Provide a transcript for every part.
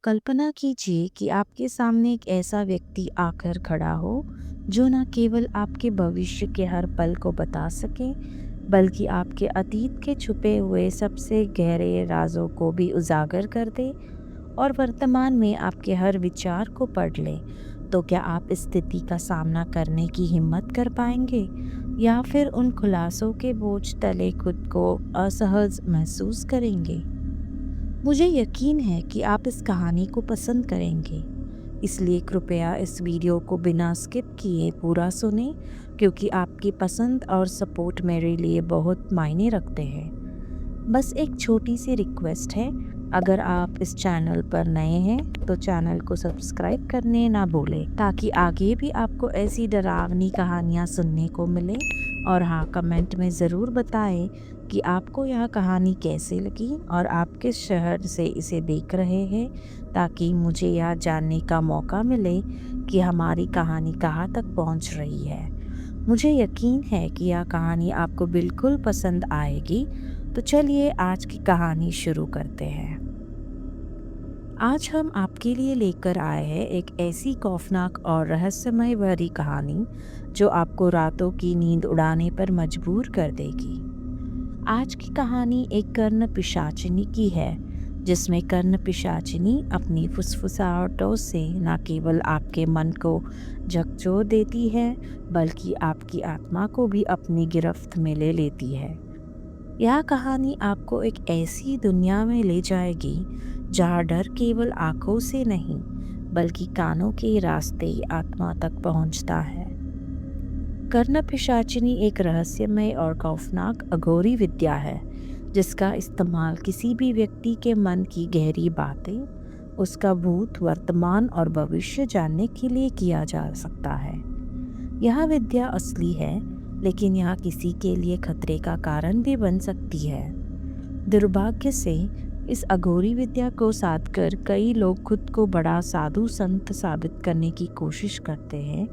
कल्पना कीजिए कि आपके सामने एक ऐसा व्यक्ति आकर खड़ा हो जो न केवल आपके भविष्य के हर पल को बता सके, बल्कि आपके अतीत के छुपे हुए सबसे गहरे राजों को भी उजागर कर दे और वर्तमान में आपके हर विचार को पढ़ ले। तो क्या आप इस स्थिति का सामना करने की हिम्मत कर पाएंगे, या फिर उन खुलासों के बोझ तले खुद को असहज महसूस करेंगे? मुझे यकीन है कि आप इस कहानी को पसंद करेंगे, इसलिए कृपया इस वीडियो को बिना स्किप किए पूरा सुनें, क्योंकि आपकी पसंद और सपोर्ट मेरे लिए बहुत मायने रखते हैं। बस एक छोटी सी रिक्वेस्ट है, अगर आप इस चैनल पर नए हैं तो चैनल को सब्सक्राइब करने ना भूलें, ताकि आगे भी आपको ऐसी डरावनी कहानियाँ सुनने को मिले। और हाँ, कमेंट में ज़रूर बताएं कि आपको यह कहानी कैसे लगी और आप किस शहर से इसे देख रहे हैं, ताकि मुझे यह जानने का मौका मिले कि हमारी कहानी कहाँ तक पहुँच रही है। मुझे यकीन है कि यह कहानी आपको बिल्कुल पसंद आएगी। तो चलिए आज की कहानी शुरू करते हैं। आज हम आपके लिए लेकर आए हैं एक ऐसी खौफनाक और रहस्यमय भरी कहानी जो आपको रातों की नींद उड़ाने पर मजबूर कर देगी। आज की कहानी एक कर्ण पिशाचिनी की है, जिसमें कर्ण पिशाचिनी अपनी फुसफुसाहटों से न केवल आपके मन को झकझोर देती है, बल्कि आपकी आत्मा को भी अपनी गिरफ्त में ले लेती है। यह कहानी आपको एक ऐसी दुनिया में ले जाएगी जहाँ डर केवल आंखों से नहीं, बल्कि कानों के रास्ते आत्मा तक पहुँचता है। कर्ण पिशाचिनी एक रहस्यमय और खौफनाक अघोरी विद्या है, जिसका इस्तेमाल किसी भी व्यक्ति के मन की गहरी बातें, उसका भूत, वर्तमान और भविष्य जानने के लिए किया जा सकता है। यह विद्या असली है, लेकिन यह किसी के लिए खतरे का कारण भी बन सकती है। दुर्भाग्य से इस अघोरी विद्या को साध कर कई लोग खुद को बड़ा साधु संत साबित करने की कोशिश करते हैं,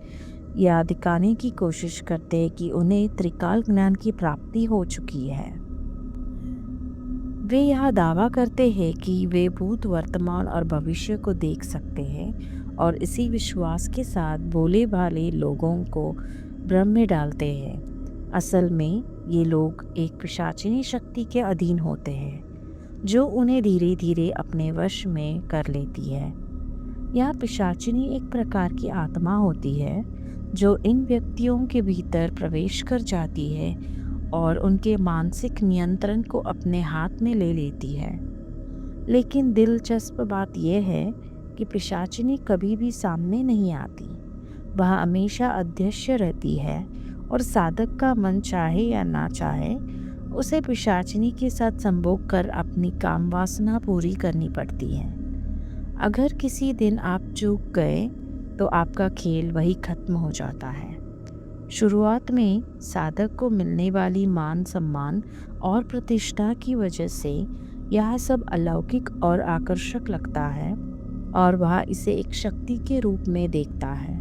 या दिखाने की कोशिश करते हैं कि उन्हें त्रिकाल ज्ञान की प्राप्ति हो चुकी है। वे यह दावा करते हैं कि वे भूत, वर्तमान और भविष्य को देख सकते हैं, और इसी विश्वास के साथ भोले भाले लोगों को भ्रम में डालते हैं। असल में ये लोग एक पिशाचिनी शक्ति के अधीन होते हैं, जो उन्हें धीरे धीरे अपने वश में कर लेती है। यह पिशाचिनी एक प्रकार की आत्मा होती है जो इन व्यक्तियों के भीतर प्रवेश कर जाती है और उनके मानसिक नियंत्रण को अपने हाथ में ले लेती है। लेकिन दिलचस्प बात यह है कि पिशाचिनी कभी भी सामने नहीं आती। वह हमेशा अदृश्य रहती है, और साधक का मन चाहे या ना चाहे उसे पिशाचिनी के साथ संभोग कर अपनी काम वासना पूरी करनी पड़ती है। अगर किसी दिन आप चूक गए तो आपका खेल वही खत्म हो जाता है। शुरुआत में साधक को मिलने वाली मान सम्मान और प्रतिष्ठा की वजह से यह सब अलौकिक और आकर्षक लगता है, और वह इसे एक शक्ति के रूप में देखता है।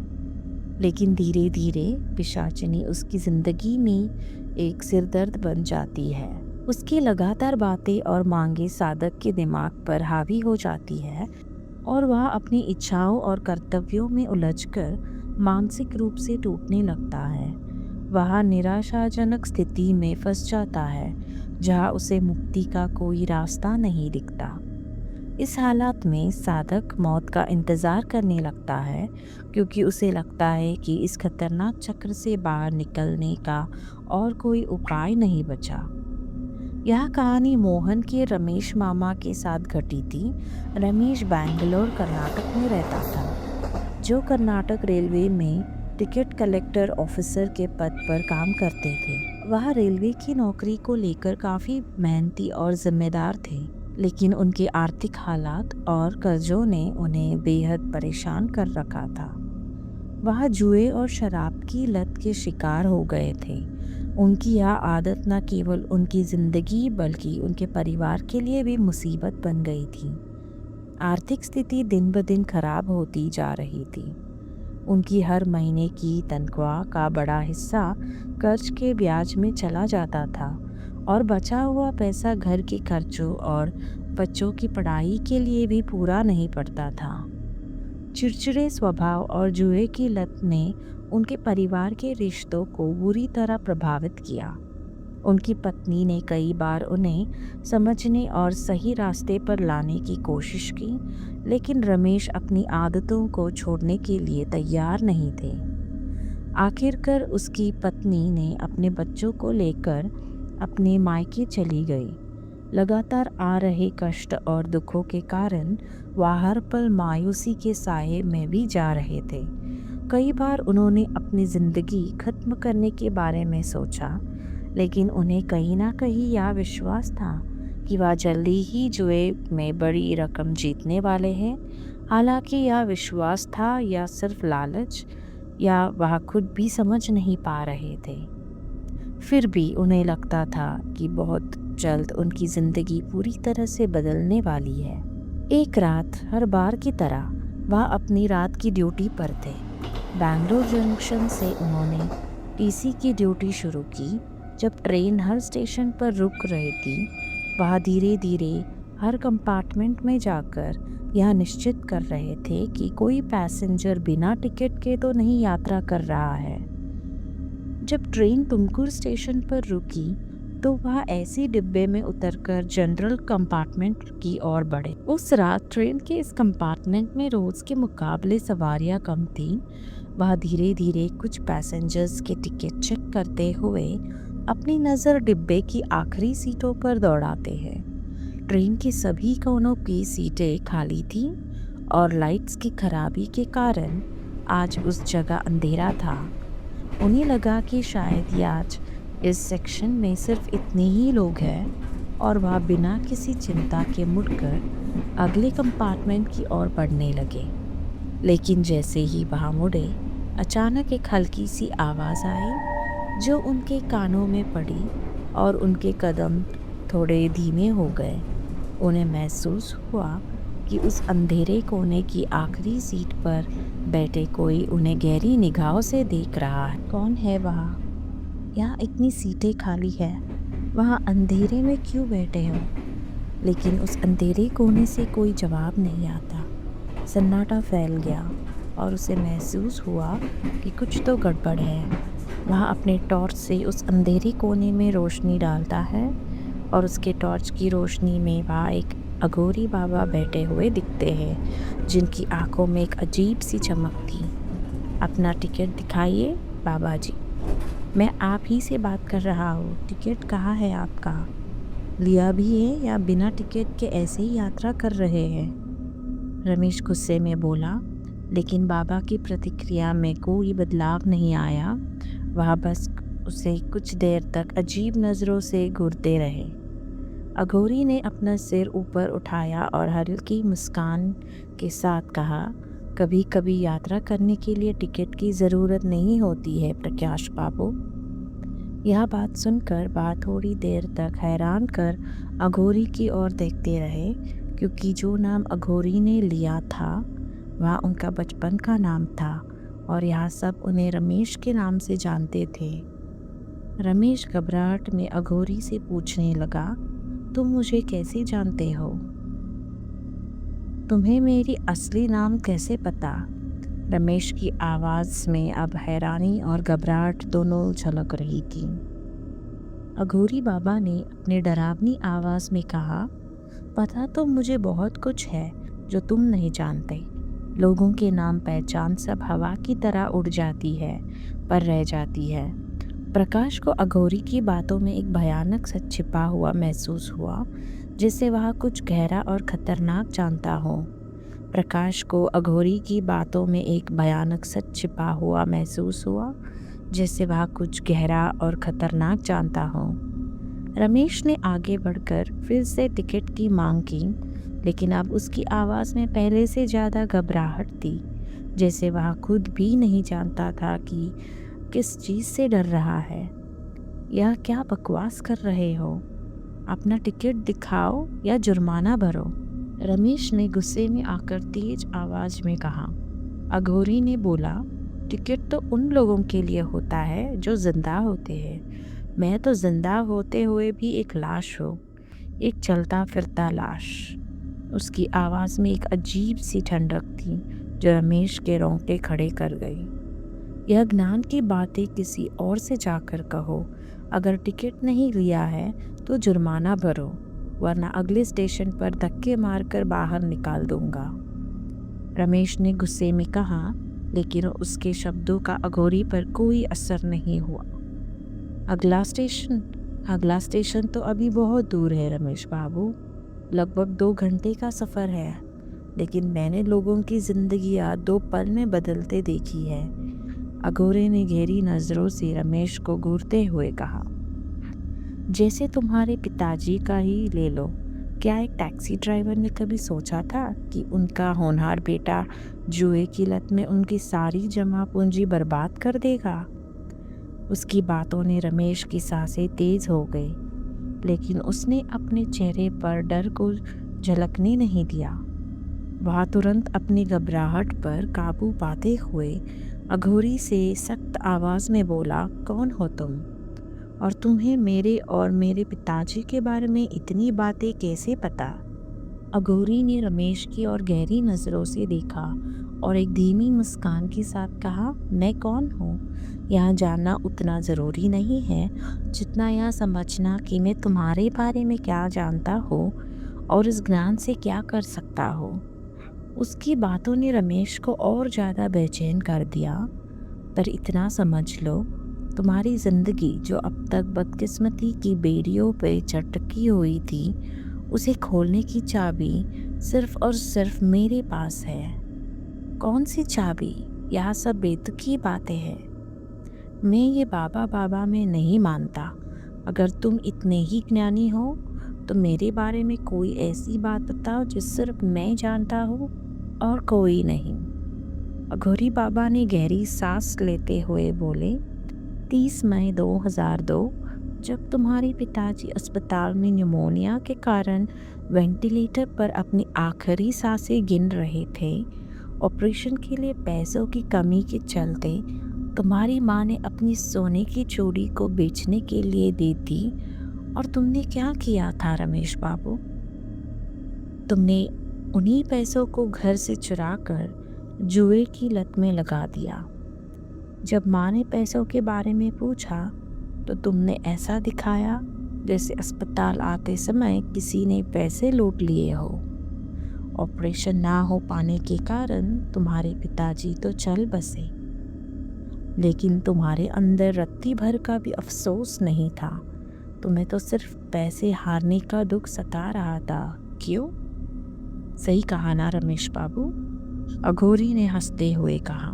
लेकिन धीरे धीरे पिशाचिनी उसकी ज़िंदगी में एक सिरदर्द बन जाती है। उसकी लगातार बातें और मांगे साधक के दिमाग पर हावी हो जाती है, और वह अपनी इच्छाओं और कर्तव्यों में उलझकर मानसिक रूप से टूटने लगता है। वह निराशाजनक स्थिति में फंस जाता है, जहाँ उसे मुक्ति का कोई रास्ता नहीं दिखता। इस हालात में साधक मौत का इंतज़ार करने लगता है, क्योंकि उसे लगता है कि इस खतरनाक चक्र से बाहर निकलने का और कोई उपाय नहीं बचा। यह कहानी मोहन के रमेश मामा के साथ घटी थी। रमेश बैंगलोर कर्नाटक में रहता था, जो कर्नाटक रेलवे में टिकट कलेक्टर ऑफिसर के पद पर काम करते थे। वह रेलवे की नौकरी को लेकर काफ़ी मेहनती और जिम्मेदार थे, लेकिन उनके आर्थिक हालात और कर्जों ने उन्हें बेहद परेशान कर रखा था। वह जुए और शराब की लत के शिकार हो गए थे। उनकी यह आदत न केवल उनकी ज़िंदगी बल्कि उनके परिवार के लिए भी मुसीबत बन गई थी। आर्थिक स्थिति दिन ब दिन खराब होती जा रही थी। उनकी हर महीने की तनख्वाह का बड़ा हिस्सा कर्ज के ब्याज में चला जाता था, और बचा हुआ पैसा घर के खर्चों और बच्चों की पढ़ाई के लिए भी पूरा नहीं पड़ता था। चिड़चिड़े स्वभाव और जुए की लत ने उनके परिवार के रिश्तों को बुरी तरह प्रभावित किया। उनकी पत्नी ने कई बार उन्हें समझने और सही रास्ते पर लाने की कोशिश की, लेकिन रमेश अपनी आदतों को छोड़ने के लिए तैयार नहीं थे। आखिरकार उसकी पत्नी ने अपने बच्चों को लेकर अपने मायके चली गई। लगातार आ रहे कष्ट और दुखों के कारण वह हर पल मायूसी के साये में भी जा रहे थे। कई बार उन्होंने अपनी ज़िंदगी खत्म करने के बारे में सोचा, लेकिन उन्हें कहीं ना कहीं यह विश्वास था कि वह जल्दी ही जुए में बड़ी रकम जीतने वाले हैं। हालांकि यह विश्वास था या सिर्फ लालच, या वह खुद भी समझ नहीं पा रहे थे। फिर भी उन्हें लगता था कि बहुत जल्द उनकी ज़िंदगी पूरी तरह से बदलने वाली है। एक रात हर बार की तरह वह अपनी रात की ड्यूटी पर थे। बैंगलोर जंक्शन से उन्होंने टीसी की ड्यूटी शुरू की। जब ट्रेन हर स्टेशन पर रुक रही थी, वह धीरे धीरे हर कंपार्टमेंट में जाकर यह निश्चित कर रहे थे कि कोई पैसेंजर बिना टिकट के तो नहीं यात्रा कर रहा है। जब ट्रेन तुमकुर स्टेशन पर रुकी तो वह ऐसी डिब्बे में उतरकर जनरल कंपार्टमेंट की ओर बढ़े। उस रात ट्रेन के इस कंपार्टमेंट में रोज के मुकाबले सवारियां कम थी। वह धीरे धीरे कुछ पैसेंजर्स के टिकट चेक करते हुए अपनी नज़र डिब्बे की आखिरी सीटों पर दौड़ाते हैं। ट्रेन की सभी कोनों की सीटें खाली थीं और लाइट्स की खराबी के कारण आज उस जगह अंधेरा था। उन्हें लगा कि शायद आज इस सेक्शन में सिर्फ इतने ही लोग हैं, और वह बिना किसी चिंता के मुड़कर अगले कंपार्टमेंट की ओर बढ़ने लगे। लेकिन जैसे ही वह मुड़े, अचानक एक हल्की सी आवाज़ आई जो उनके कानों में पड़ी और उनके कदम थोड़े धीमे हो गए। उन्हें महसूस हुआ कि उस अंधेरे कोने की आखिरी सीट पर बैठे कोई उन्हें गहरी निगाहों से देख रहा है। कौन है वह? यहाँ इतनी सीटें खाली है, वहाँ अंधेरे में क्यों बैठे हो? लेकिन उस अंधेरे कोने से कोई जवाब नहीं आता। सन्नाटा फैल गया और उसे महसूस हुआ कि कुछ तो गड़बड़ है। वह अपने टॉर्च से उस अंधेरे कोने में रोशनी डालता है और उसके टॉर्च की रोशनी में वह एक अघोरी बाबा बैठे हुए दिखते हैं, जिनकी आंखों में एक अजीब सी चमक थी। अपना टिकट दिखाइए बाबा जी, मैं आप ही से बात कर रहा हूँ। टिकट कहाँ है आपका? लिया भी है या बिना टिकट के ऐसे ही यात्रा कर रहे हैं? रमेश गुस्से में बोला, लेकिन बाबा की प्रतिक्रिया में कोई बदलाव नहीं आया। वह बस उसे कुछ देर तक अजीब नज़रों से घूरते रहे। अघोरी ने अपना सिर ऊपर उठाया और हल्की मुस्कान के साथ कहा, कभी कभी यात्रा करने के लिए टिकट की ज़रूरत नहीं होती है प्रकाश बाबू। यह बात सुनकर वह थोड़ी देर तक हैरान कर अघोरी की ओर देखते रहे, क्योंकि जो नाम अघोरी ने लिया था वह उनका बचपन का नाम था और यह सब उन्हें रमेश के नाम से जानते थे। रमेश घबराहट में अघोरी से पूछने लगा, तुम मुझे कैसे जानते हो? तुम्हें मेरी असली नाम कैसे पता? रमेश की आवाज़ में अब हैरानी और घबराहट दोनों झलक रही थी। अघोरी बाबा ने अपने डरावनी आवाज़ में कहा, पता तो मुझे बहुत कुछ है जो तुम नहीं जानते। लोगों के नाम पहचान सब हवा की तरह उड़ जाती है पर रह जाती है। प्रकाश को अघोरी की बातों में एक भयानक सच छिपा हुआ महसूस हुआ, जिससे वह कुछ गहरा और खतरनाक जानता हो। प्रकाश को अघोरी की बातों में एक भयानक सच छिपा हुआ महसूस हुआ, जिससे वह कुछ गहरा और खतरनाक जानता हो। रमेश ने आगे बढ़कर फिर से टिकट की मांग की, लेकिन अब उसकी आवाज़ में पहले से ज़्यादा घबराहट थी, जैसे वह खुद भी नहीं जानता था कि किस चीज़ से डर रहा है। यह क्या बकवास कर रहे हो? अपना टिकट दिखाओ या जुर्माना भरो, रमेश ने गुस्से में आकर तेज आवाज़ में कहा। अघोरी ने बोला, टिकट तो उन लोगों के लिए होता है जो जिंदा होते हैं। मैं तो जिंदा होते हुए भी एक लाश हूँ। एक चलता फिरता लाश। उसकी आवाज़ में एक अजीब सी ठंडक थी जो रमेश के रोंगटे खड़े कर गई। यह ज्ञान की बातें किसी और से जाकर कहो। अगर टिकट नहीं लिया है तो जुर्माना भरो, वरना अगले स्टेशन पर धक्के मारकर बाहर निकाल दूंगा। रमेश ने गुस्से में कहा, लेकिन उसके शब्दों का अघोरी पर कोई असर नहीं हुआ। अगला स्टेशन? अगला स्टेशन तो अभी बहुत दूर है रमेश बाबू, लगभग 2 घंटे का सफ़र है। लेकिन मैंने लोगों की जिंदगियां 2 पल में बदलते देखी है। अघोरे ने गहरी नज़रों से रमेश को घूरते हुए कहा, जैसे तुम्हारे पिताजी का ही ले लो। क्या एक टैक्सी ड्राइवर ने कभी सोचा था कि उनका होनहार बेटा जुए की लत में उनकी सारी जमा पूंजी बर्बाद कर देगा? उसकी बातों ने रमेश की सांसें तेज हो गई, लेकिन उसने अपने चेहरे पर डर को झलकने नहीं दिया। वह तुरंत अपनी घबराहट पर काबू पाते हुए अघोरी से सख्त आवाज़ में बोला, कौन हो तुम? और तुम्हें मेरे और मेरे पिताजी के बारे में इतनी बातें कैसे पता? अघोरी ने रमेश की ओर गहरी नज़रों से देखा और एक धीमी मुस्कान के साथ कहा, मैं कौन हूँ यह जानना उतना ज़रूरी नहीं है जितना यह समझना कि मैं तुम्हारे बारे में क्या जानता हूँ और इस ज्ञान से क्या कर सकता हूँ। उसकी बातों ने रमेश को और ज़्यादा बेचैन कर दिया। पर इतना समझ लो, तुम्हारी ज़िंदगी जो अब तक बदकिस्मती की बेड़ियों पे चटकी हुई थी, उसे खोलने की चाबी सिर्फ और सिर्फ मेरे पास है। कौन सी चाबी? यह सब बेतुकी बातें हैं। मैं ये बाबा बाबा में नहीं मानता। अगर तुम इतने ही ज्ञानी हो तो मेरे बारे में कोई ऐसी बात बताओ जो सिर्फ मैं जानता हूँ और कोई नहीं। अघोरी बाबा ने गहरी सांस लेते हुए बोले, 30 मई 2002 जब तुम्हारे पिताजी अस्पताल में न्यूमोनिया के कारण वेंटिलेटर पर अपनी आखिरी सांसें गिन रहे थे, ऑपरेशन के लिए पैसों की कमी के चलते तुम्हारी माँ ने अपनी सोने की चूड़ी को बेचने के लिए दे दी। और तुमने क्या किया था रमेश बाबू? तुमने उन्हीं पैसों को घर से चुरा कर जुए की लत में लगा दिया। जब माँ ने पैसों के बारे में पूछा तो तुमने ऐसा दिखाया जैसे अस्पताल आते समय किसी ने पैसे लूट लिए हो। ऑपरेशन ना हो पाने के कारण तुम्हारे पिताजी तो चल बसे, लेकिन तुम्हारे अंदर रत्ती भर का भी अफसोस नहीं था। तुम्हें तो सिर्फ पैसे हारने का दुख सता रहा था। क्यों? सही कहा ना रमेश बाबू? अघोरी ने हंसते हुए कहा।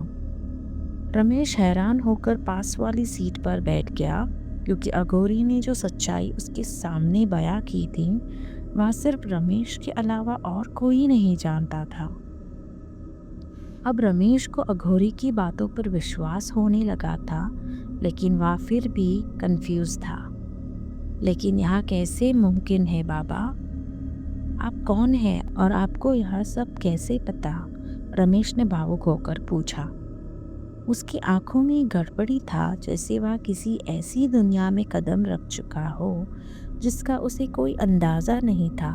रमेश हैरान होकर पास वाली सीट पर बैठ गया, क्योंकि अघोरी ने जो सच्चाई उसके सामने बयां की थी वह सिर्फ रमेश के अलावा और कोई नहीं जानता था। अब रमेश को अघोरी की बातों पर विश्वास होने लगा था, लेकिन वह फिर भी कंफ्यूज था। लेकिन यह कैसे मुमकिन है बाबा? आप कौन हैं और आपको यह सब कैसे पता? रमेश ने भावुक होकर पूछा। उसकी आंखों में गड़बड़ी था, जैसे वह किसी ऐसी दुनिया में कदम रख चुका हो जिसका उसे कोई अंदाज़ा नहीं था।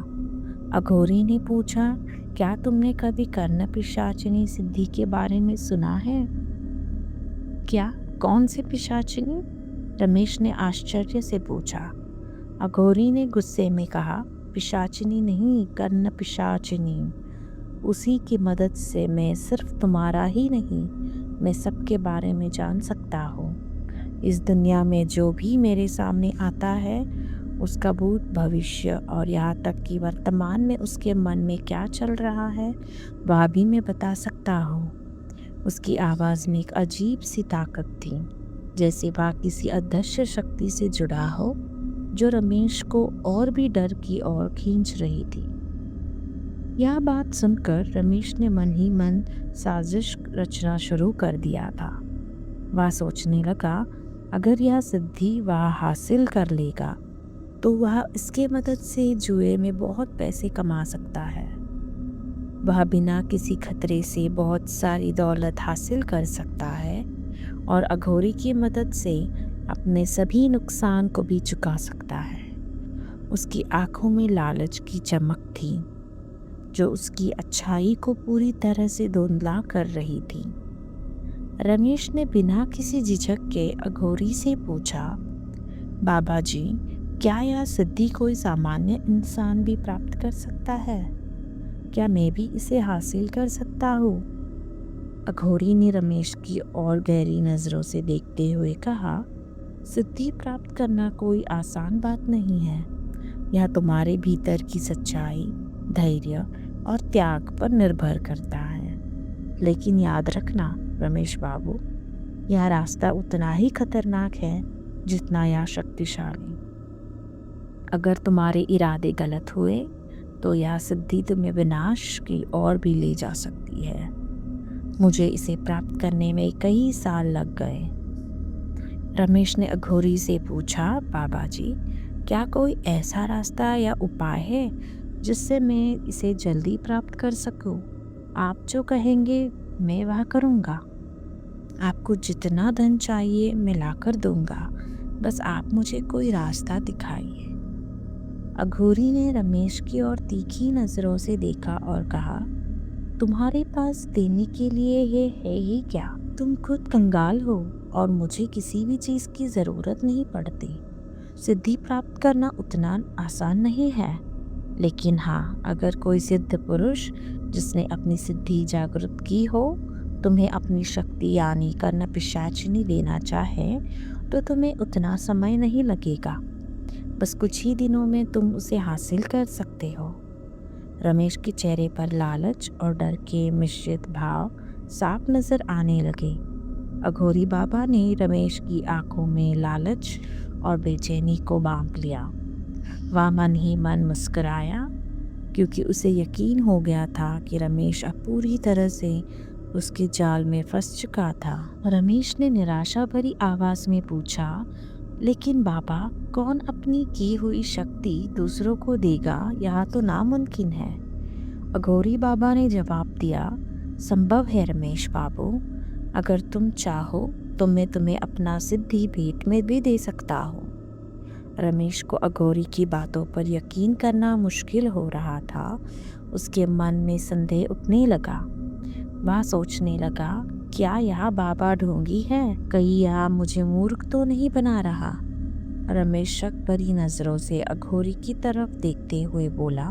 अघोरी ने पूछा, क्या तुमने कभी कर्ण पिशाचिनी सिद्धि के बारे में सुना है? क्या? कौन से पिशाचिनी? रमेश ने आश्चर्य से पूछा। अघोरी ने गुस्से में कहा, पिशाचिनी नहीं, कर्ण पिशाचिनी। उसी की मदद से मैं सिर्फ तुम्हारा ही नहीं, मैं सबके बारे में जान सकता हूँ। इस दुनिया में जो भी मेरे सामने आता है उसका भूत, भविष्य और यहाँ तक कि वर्तमान में उसके मन में क्या चल रहा है वह भी मैं बता सकता हूँ। उसकी आवाज़ में एक अजीब सी ताकत थी, जैसे वह किसी अदृश्य शक्ति से जुड़ा हो जो रमेश को और भी डर की ओर खींच रही थी। यह बात सुनकर रमेश ने मन ही मन साजिश रचना शुरू कर दिया था। वह सोचने लगा, अगर यह सिद्धि वह हासिल कर लेगा तो वह इसके मदद से जुए में बहुत पैसे कमा सकता है। वह बिना किसी खतरे से बहुत सारी दौलत हासिल कर सकता है और अघोरी की मदद से अपने सभी नुकसान को भी चुका सकता है। उसकी आंखों में लालच की चमक थी जो उसकी अच्छाई को पूरी तरह से धुंधला कर रही थी। रमेश ने बिना किसी झिझक के अघोरी से पूछा, बाबा जी, क्या यह सिद्धि कोई सामान्य इंसान भी प्राप्त कर सकता है? क्या मैं भी इसे हासिल कर सकता हूँ? अघोरी ने रमेश की ओर गहरी नज़रों से देखते हुए कहा, सिद्धि प्राप्त करना कोई आसान बात नहीं है। यह तुम्हारे भीतर की सच्चाई, धैर्य और त्याग पर निर्भर करता है। लेकिन याद रखना रमेश बाबू, यह रास्ता उतना ही खतरनाक है जितना यह शक्तिशाली। अगर तुम्हारे इरादे गलत हुए तो यह सिद्धि तुम्हें विनाश की ओर भी ले जा सकती है। मुझे इसे प्राप्त करने में कई साल लग गए। रमेश ने अघोरी से पूछा, बाबा जी, क्या कोई ऐसा रास्ता या उपाय है जिससे मैं इसे जल्दी प्राप्त कर सकूं? आप जो कहेंगे मैं वह करूंगा। आपको जितना धन चाहिए मैं लाकर दूंगा, बस आप मुझे कोई रास्ता दिखाइए। अघोरी ने रमेश की ओर तीखी नज़रों से देखा और कहा, तुम्हारे पास देने के लिए ये है ही क्या? तुम खुद कंगाल हो और मुझे किसी भी चीज़ की ज़रूरत नहीं पड़ती। सिद्धि प्राप्त करना उतना आसान नहीं है, लेकिन हाँ, अगर कोई सिद्ध पुरुष जिसने अपनी सिद्धि जागृत की हो तुम्हें अपनी शक्ति यानी कर्ण पिशाचिनी देना चाहे तो तुम्हें उतना समय नहीं लगेगा। बस कुछ ही दिनों में तुम उसे हासिल कर सकते हो। रमेश के चेहरे पर लालच और डर के मिश्रित भाव साफ नजर आने लगे। अघोरी बाबा ने रमेश की आंखों में लालच और बेचैनी को भांप लिया। वह मन ही मन मुस्कुराया क्योंकि उसे यकीन हो गया था कि रमेश अब पूरी तरह से उसके जाल में फंस चुका था। रमेश ने निराशा भरी आवाज में पूछा, लेकिन बाबा, कौन अपनी की हुई शक्ति दूसरों को देगा? यह तो नामुमकिन है। अघोरी बाबा ने जवाब दिया, संभव है रमेश बाबू, अगर तुम चाहो तो मैं तुम्हें अपना सिद्धि भेंट में भी दे सकता हूँ। रमेश को अघोरी की बातों पर यकीन करना मुश्किल हो रहा था। उसके मन में संदेह उठने लगा। वह सोचने लगा, क्या यह बाबा ढोंगी है? कहीं यह मुझे मूर्ख तो नहीं बना रहा? रमेश शक भरी नजरों से अघोरी की तरफ देखते हुए बोला,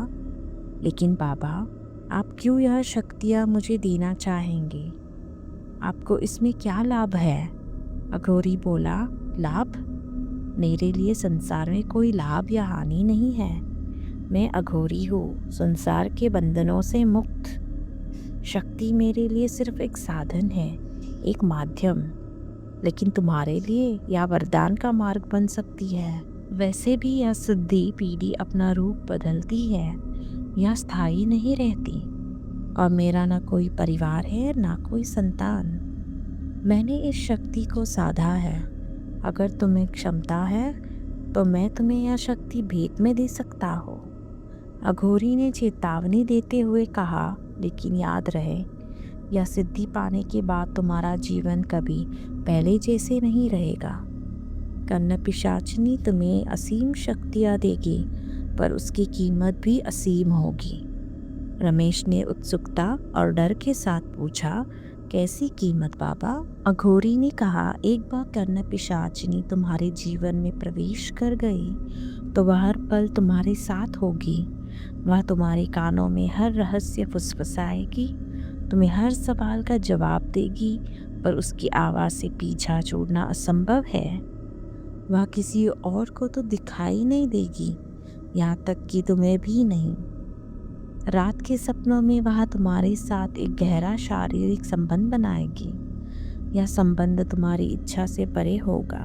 लेकिन बाबा, आप क्यों यह शक्तियाँ मुझे देना चाहेंगे? आपको इसमें क्या लाभ है? अघोरी बोला, लाभ? मेरे लिए संसार में कोई लाभ या हानि नहीं है। मैं अघोरी हूँ, संसार के बंधनों से मुक्त। शक्ति मेरे लिए सिर्फ एक साधन है, एक माध्यम। लेकिन तुम्हारे लिए यह वरदान का मार्ग बन सकती है। वैसे भी यह सिद्धि पीढ़ी अपना रूप बदलती है, यह स्थायी नहीं रहती। और मेरा ना कोई परिवार है ना कोई संतान। मैंने इस शक्ति को साधा है। अगर तुम्हें क्षमता है तो मैं तुम्हें यह शक्ति भेंट में दे सकता हूँ। अघोरी ने चेतावनी देते हुए कहा, लेकिन याद रहे, यह सिद्धि पाने के बाद तुम्हारा जीवन कभी पहले जैसे नहीं रहेगा। कर्ण पिशाचिनी तुम्हें असीम शक्तियाँ देगी, पर उसकी कीमत भी असीम होगी। रमेश ने उत्सुकता और डर के साथ पूछा, कैसी कीमत बाबा? अघोरी ने कहा, एक बार कर्ण पिशाचिनी तुम्हारे जीवन में प्रवेश कर गई तो वह हर पल तुम्हारे साथ होगी। वह तुम्हारे कानों में हर रहस्य फुसफुसाएगी, तुम्हें हर सवाल का जवाब देगी, पर उसकी आवाज़ से पीछा छोड़ना असंभव है। वह किसी और को तो दिखाई नहीं देगी, यहाँ तक कि तुम्हें भी नहीं। रात के सपनों में वह तुम्हारे साथ एक गहरा शारीरिक संबंध बनाएगी। यह संबंध तुम्हारी इच्छा से परे होगा।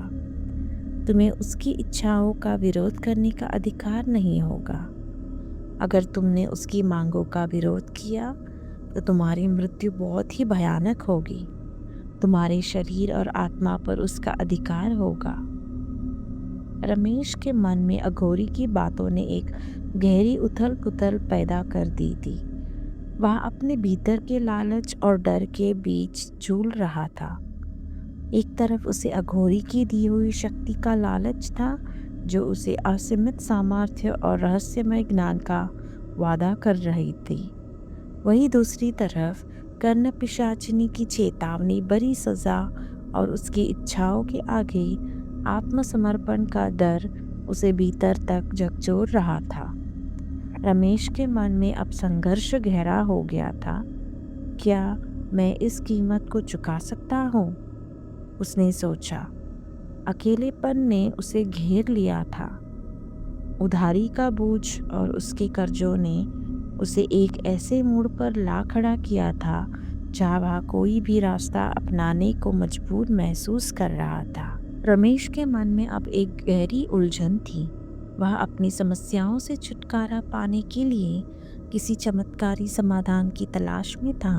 तुम्हें उसकी इच्छाओं का विरोध करने का अधिकार नहीं होगा। अगर तुमने उसकी मांगों का विरोध किया तो तुम्हारी मृत्यु बहुत ही भयानक होगी। तुम्हारे शरीर और आत्मा पर उसका अधिकार होगा। रमेश के मन में अघोरी की बातों ने एक गहरी उथल पुथल पैदा कर दी थी। वह अपने भीतर के लालच और डर के बीच झूल रहा था। एक तरफ उसे अघोरी की दी हुई शक्ति का लालच था, जो उसे असीमित सामर्थ्य और रहस्यमय ज्ञान का वादा कर रही थी। वहीं दूसरी तरफ कर्ण पिशाचिनी की चेतावनी, बड़ी सजा और उसकी इच्छाओं के आगे आत्मसमर्पण का डर उसे भीतर तक झकझोर रहा था। रमेश के मन में अब संघर्ष गहरा हो गया था। क्या मैं इस कीमत को चुका सकता हूँ? उसने सोचा। अकेलेपन ने उसे घेर लिया था। उधारी का बोझ और उसके कर्जों ने उसे एक ऐसे मोड़ पर ला खड़ा किया था जहाँ वह कोई भी रास्ता अपनाने को मजबूर महसूस कर रहा था। रमेश के मन में अब एक गहरी उलझन थी। वह अपनी समस्याओं से छुटकारा पाने के लिए किसी चमत्कारी समाधान की तलाश में था,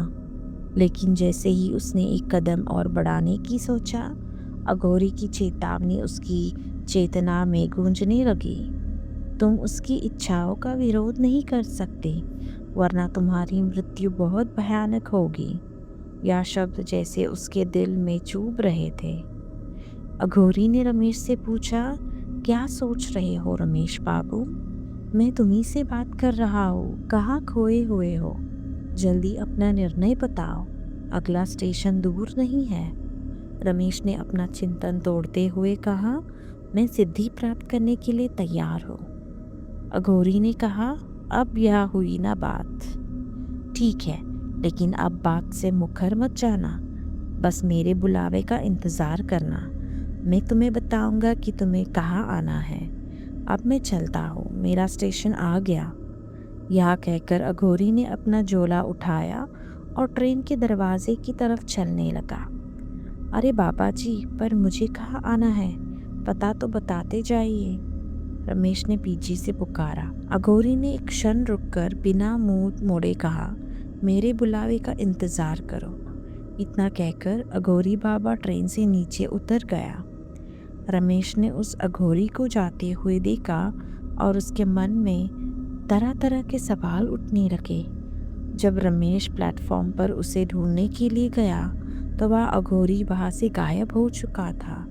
लेकिन जैसे ही उसने एक कदम और बढ़ाने की सोचा, अघोरी की चेतावनी उसकी चेतना में गूंजने लगी। तुम उसकी इच्छाओं का विरोध नहीं कर सकते, वरना तुम्हारी मृत्यु बहुत भयानक होगी। यह शब्द जैसे उसके दिल में चुभ रहे थे। अघोरी ने रमेश से पूछा, क्या सोच रहे हो रमेश बाबू? मैं तुम्ही से बात कर रहा हूँ। कहाँ खोए हुए हो? जल्दी अपना निर्णय बताओ। अगला स्टेशन दूर नहीं है। रमेश ने अपना चिंतन तोड़ते हुए कहा, मैं सिद्धि प्राप्त करने के लिए तैयार हूँ। अघोरी ने कहा, अब यह हुई ना बात। ठीक है, लेकिन अब बात से मुकर मत जाना। बस मेरे बुलावे का इंतज़ार करना। मैं तुम्हें बताऊंगा कि तुम्हें कहाँ आना है। अब मैं चलता हूँ, मेरा स्टेशन आ गया। यह कहकर अघोरी ने अपना झोला उठाया और ट्रेन के दरवाजे की तरफ चलने लगा। अरे बाबा जी, पर मुझे कहाँ आना है? पता तो बताते जाइए, रमेश ने पीछे से पुकारा। अघोरी ने एक क्षण रुककर बिना मुंह मोड़े कहा, मेरे बुलावे का इंतज़ार करो। इतना कहकर अघोरी बाबा ट्रेन से नीचे उतर गया। रमेश ने उस अघोरी को जाते हुए देखा और उसके मन में तरह तरह के सवाल उठने लगे। जब रमेश प्लेटफॉर्म पर उसे ढूंढने के लिए गया तो वह अघोरी वहाँ से गायब हो चुका था।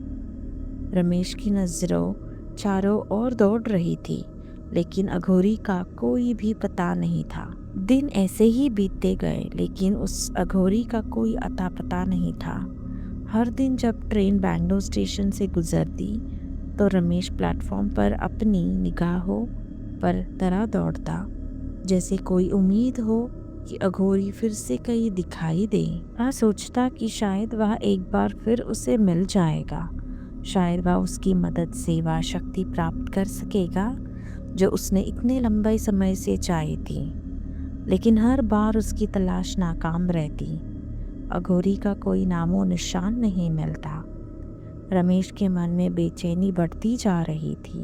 रमेश की नज़रों चारों ओर दौड़ रही थी, लेकिन अघोरी का कोई भी पता नहीं था। दिन ऐसे ही बीतते गए, लेकिन उस अघोरी का कोई अता पता नहीं था। हर दिन जब ट्रेन बैंगलोर स्टेशन से गुजरती तो रमेश प्लेटफॉर्म पर अपनी निगाहों पर तरह दौड़ता, जैसे कोई उम्मीद हो कि अघोरी फिर से कहीं दिखाई दे। वह सोचता कि शायद वह एक बार फिर उसे मिल जाएगा। शायद वह उसकी मदद से वह शक्ति प्राप्त कर सकेगा जो उसने इतने लंबे समय से चाही थी, लेकिन हर बार उसकी तलाश नाकाम रहती। अघोरी का कोई नामो निशान नहीं मिलता। रमेश के मन में बेचैनी बढ़ती जा रही थी।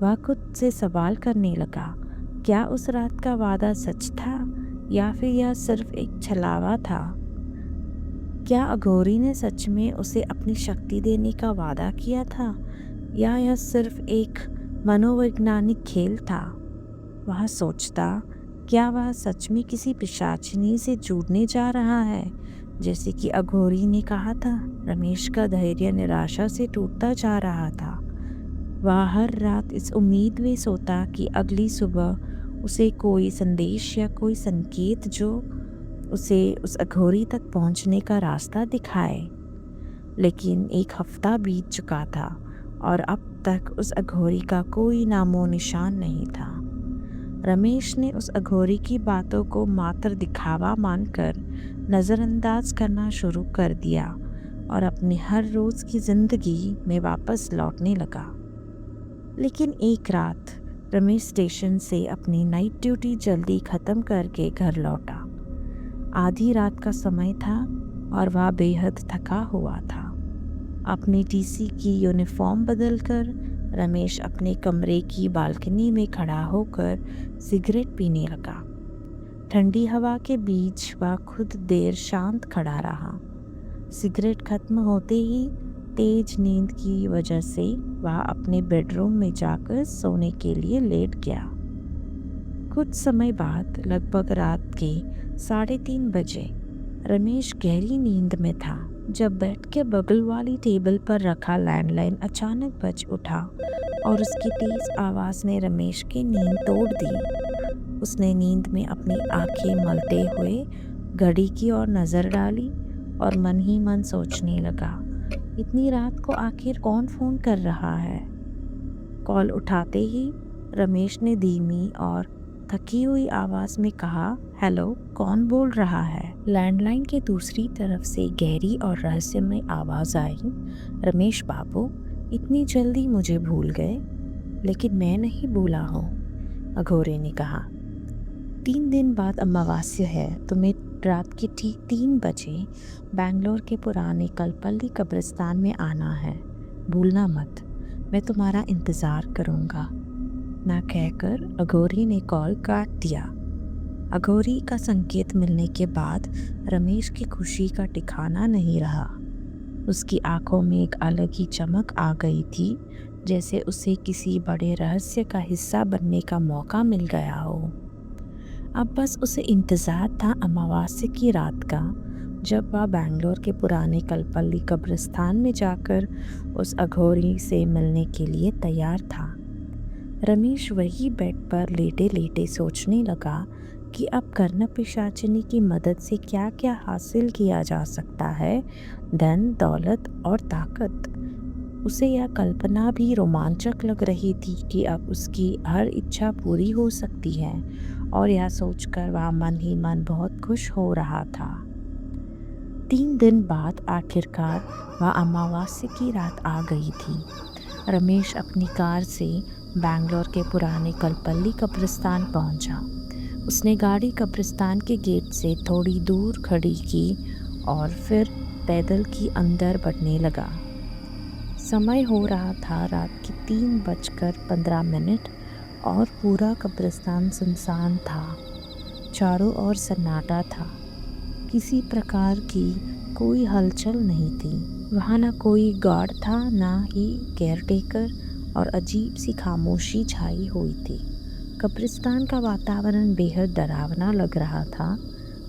वह खुद से सवाल करने लगा, क्या उस रात का वादा सच था या फिर यह सिर्फ एक छलावा था? क्या अघोरी ने सच में उसे अपनी शक्ति देने का वादा किया था या यह सिर्फ एक मनोवैज्ञानिक खेल था? वह सोचता, क्या वह सच में किसी पिशाचिनी से जुड़ने जा रहा है, जैसे कि अघोरी ने कहा था? रमेश का धैर्य निराशा से टूटता जा रहा था। वह हर रात इस उम्मीद में सोता कि अगली सुबह उसे कोई संदेश या कोई संकेत जो उसे उस अघोरी तक पहुंचने का रास्ता दिखाए। लेकिन एक हफ्ता बीत चुका था और अब तक उस अघोरी का कोई नामो निशान नहीं था। रमेश ने उस अघोरी की बातों को मात्र दिखावा मानकर नज़रअंदाज करना शुरू कर दिया और अपनी हर रोज़ की ज़िंदगी में वापस लौटने लगा। लेकिन एक रात रमेश स्टेशन से अपनी नाइट ड्यूटी जल्दी ख़त्म करके घर लौटा। आधी रात का समय था और वह बेहद थका हुआ था। अपनी टीसी की यूनिफॉर्म बदलकर रमेश अपने कमरे की बालकनी में खड़ा होकर सिगरेट पीने लगा। ठंडी हवा के बीच वह खुद देर शांत खड़ा रहा। सिगरेट खत्म होते ही तेज नींद की वजह से वह अपने बेडरूम में जाकर सोने के लिए लेट गया। कुछ समय बाद लगभग रात के 3:30 बजे रमेश गहरी नींद में था जब बेड के बगल वाली टेबल पर रखा लैंडलाइन अचानक बज उठा और उसकी तेज आवाज़ ने रमेश की नींद तोड़ दी। उसने नींद में अपनी आंखें मलते हुए घड़ी की ओर नज़र डाली और मन ही मन सोचने लगा, इतनी रात को आखिर कौन फ़ोन कर रहा है। कॉल उठाते ही रमेश ने धीमी और थकी हुई आवाज़ में कहा, हेलो, कौन बोल रहा है। लैंडलाइन के दूसरी तरफ से गहरी और रहस्यमय आवाज़ आई, रमेश बाबू, इतनी जल्दी मुझे भूल गए। लेकिन मैं नहीं भूला हूँ, अघोरी ने कहा। 3 दिन बाद अमावस्या है, तुम्हें रात के ठीक 3 बजे बैंगलोर के पुराने कलपल्ली कब्रिस्तान में आना है, भूलना मत। मैं तुम्हारा इंतज़ार करूँगा। ना कहकर अघोरी ने कॉल काट दिया। अघोरी का संकेत मिलने के बाद रमेश की खुशी का ठिकाना नहीं रहा। उसकी आंखों में एक अलग ही चमक आ गई थी, जैसे उसे किसी बड़े रहस्य का हिस्सा बनने का मौका मिल गया हो। अब बस उसे इंतज़ार था अमावस्या की रात का, जब वह बैंगलोर के पुराने कलपल्ली कब्रिस्तान में जाकर उस अघोरी से मिलने के लिए तैयार था। रमेश वही बेड पर लेटे लेटे सोचने लगा कि अब कर्ण पिशाचिनी की मदद से क्या क्या हासिल किया जा सकता है, धन, दौलत और ताकत। उसे यह कल्पना भी रोमांचक लग रही थी कि अब उसकी हर इच्छा पूरी हो सकती है, और यह सोचकर वह मन ही मन बहुत खुश हो रहा था। 3 दिन बाद आखिरकार वह अमावस्या की रात आ गई थी। रमेश अपनी कार से बैंगलोर के पुराने कलपल्ली कब्रिस्तान पहुंचा। उसने गाड़ी कब्रिस्तान के गेट से थोड़ी दूर खड़ी की और फिर पैदल की अंदर बढ़ने लगा। समय हो रहा था रात के 3:15 और पूरा कब्रिस्तान सुनसान था। चारों ओर सन्नाटा था। किसी प्रकार की कोई हलचल नहीं थी। वहाँ न कोई गार्ड था, न ही केयरटेकर, और अजीब सी खामोशी छाई हुई थी। कब्रिस्तान का वातावरण बेहद डरावना लग रहा था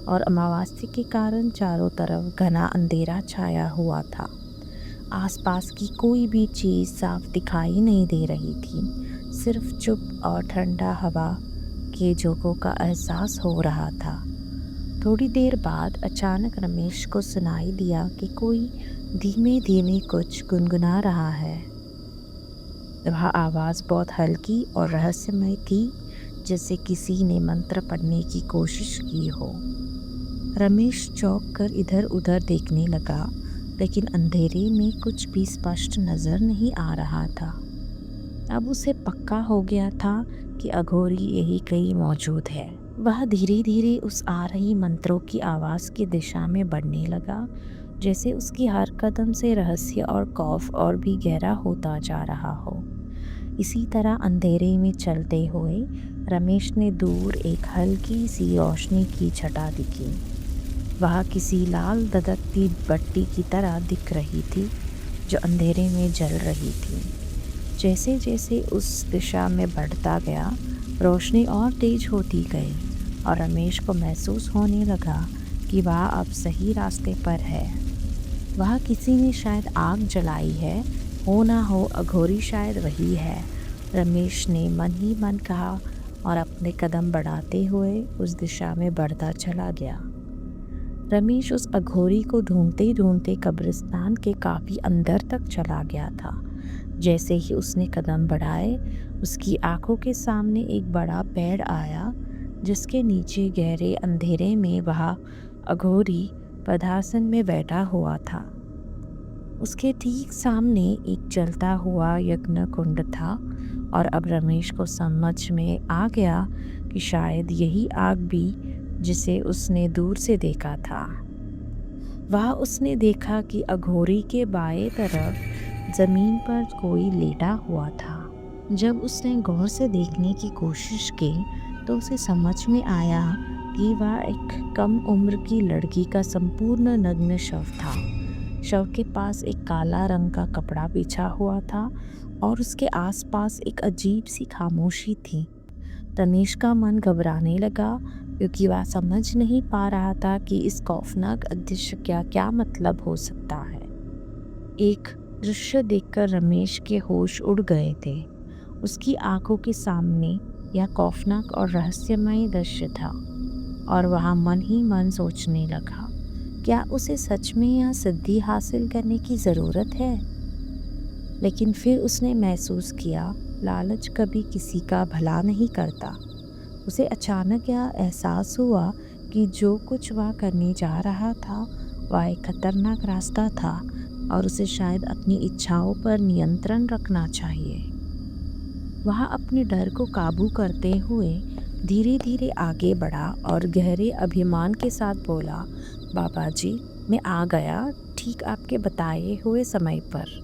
और अमावस्या के कारण चारों तरफ घना अंधेरा छाया हुआ था। आसपास की कोई भी चीज़ साफ दिखाई नहीं दे रही थी। सिर्फ चुप और ठंडा हवा के झोंकों का एहसास हो रहा था। थोड़ी देर बाद अचानक रमेश को सुनाई दिया कि कोई धीमे धीमे कुछ गुनगुना रहा है। वह आवाज़ बहुत हल्की और रहस्यमय थी, जैसे किसी ने मंत्र पढ़ने की कोशिश की हो। रमेश चौंक कर इधर उधर देखने लगा, लेकिन अंधेरे में कुछ भी स्पष्ट नज़र नहीं आ रहा था। अब उसे पक्का हो गया था कि अघोरी यही कहीं मौजूद है। वह धीरे धीरे उस आ रही मंत्रों की आवाज़ की दिशा में बढ़ने लगा, जैसे उसकी हर कदम से रहस्य और खौफ और भी गहरा होता जा रहा हो। इसी तरह अंधेरे में चलते हुए रमेश ने दूर एक हल्की सी रोशनी की छटा दिखी। वह किसी लाल धधकती बत्ती की तरह दिख रही थी, जो अंधेरे में जल रही थी। जैसे जैसे उस दिशा में बढ़ता गया, रोशनी और तेज होती गई और रमेश को महसूस होने लगा कि वह अब सही रास्ते पर है। वह किसी ने शायद आग जलाई है, हो ना हो अघोरी शायद वही है, रमेश ने मन ही मन कहा और अपने कदम बढ़ाते हुए उस दिशा में बढ़ता चला गया। रमेश उस अघोरी को ढूंढते ढूंढते कब्रिस्तान के काफ़ी अंदर तक चला गया था। जैसे ही उसने कदम बढ़ाए, उसकी आंखों के सामने एक बड़ा पेड़ आया, जिसके नीचे गहरे अंधेरे में वह अघोरी पद्मासन में बैठा हुआ था। उसके ठीक सामने एक जलता हुआ यज्ञ कुंड था, और अब रमेश को समझ में आ गया कि शायद यही आग भी जिसे उसने दूर से देखा था। वह उसने देखा कि अघोरी के बाएं तरफ ज़मीन पर कोई लेटा हुआ था। जब उसने गौर से देखने की कोशिश की तो उसे समझ में आया कि वह एक कम उम्र की लड़की का संपूर्ण नग्न शव था। शव के पास एक काला रंग का कपड़ा बिछा हुआ था और उसके आसपास एक अजीब सी खामोशी थी। रमेश का मन घबराने लगा, क्योंकि वह समझ नहीं पा रहा था कि इस खौफनाक अदृश्य का क्या मतलब हो सकता है। एक दृश्य देखकर रमेश के होश उड़ गए थे। उसकी आंखों के सामने यह खौफनाक और रहस्यमय दृश्य था और वह मन ही मन सोचने लगा, क्या उसे सच में यह सिद्धि हासिल करने की ज़रूरत है? लेकिन फिर उसने महसूस किया, लालच कभी किसी का भला नहीं करता। उसे अचानक यह एहसास हुआ कि जो कुछ वह करने जा रहा था वह एक खतरनाक रास्ता था और उसे शायद अपनी इच्छाओं पर नियंत्रण रखना चाहिए। वह अपने डर को काबू करते हुए धीरे धीरे आगे बढ़ा और गहरे अभिमान के साथ बोला, बाबा जी, मैं आ गया ठीक आपके बताए हुए समय पर।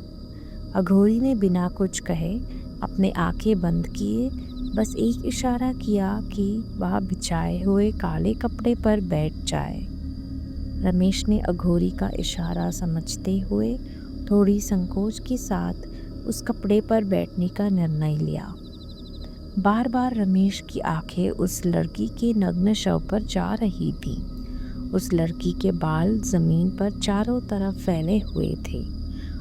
अघोरी ने बिना कुछ कहे अपने आंखें बंद किए बस एक इशारा किया कि वह बिछाए हुए काले कपड़े पर बैठ जाए। रमेश ने अघोरी का इशारा समझते हुए थोड़ी संकोच के साथ उस कपड़े पर बैठने का निर्णय लिया। बार बार रमेश की आंखें उस लड़की के नग्न शव पर जा रही थी। उस लड़की के बाल जमीन पर चारों तरफ फैले हुए थे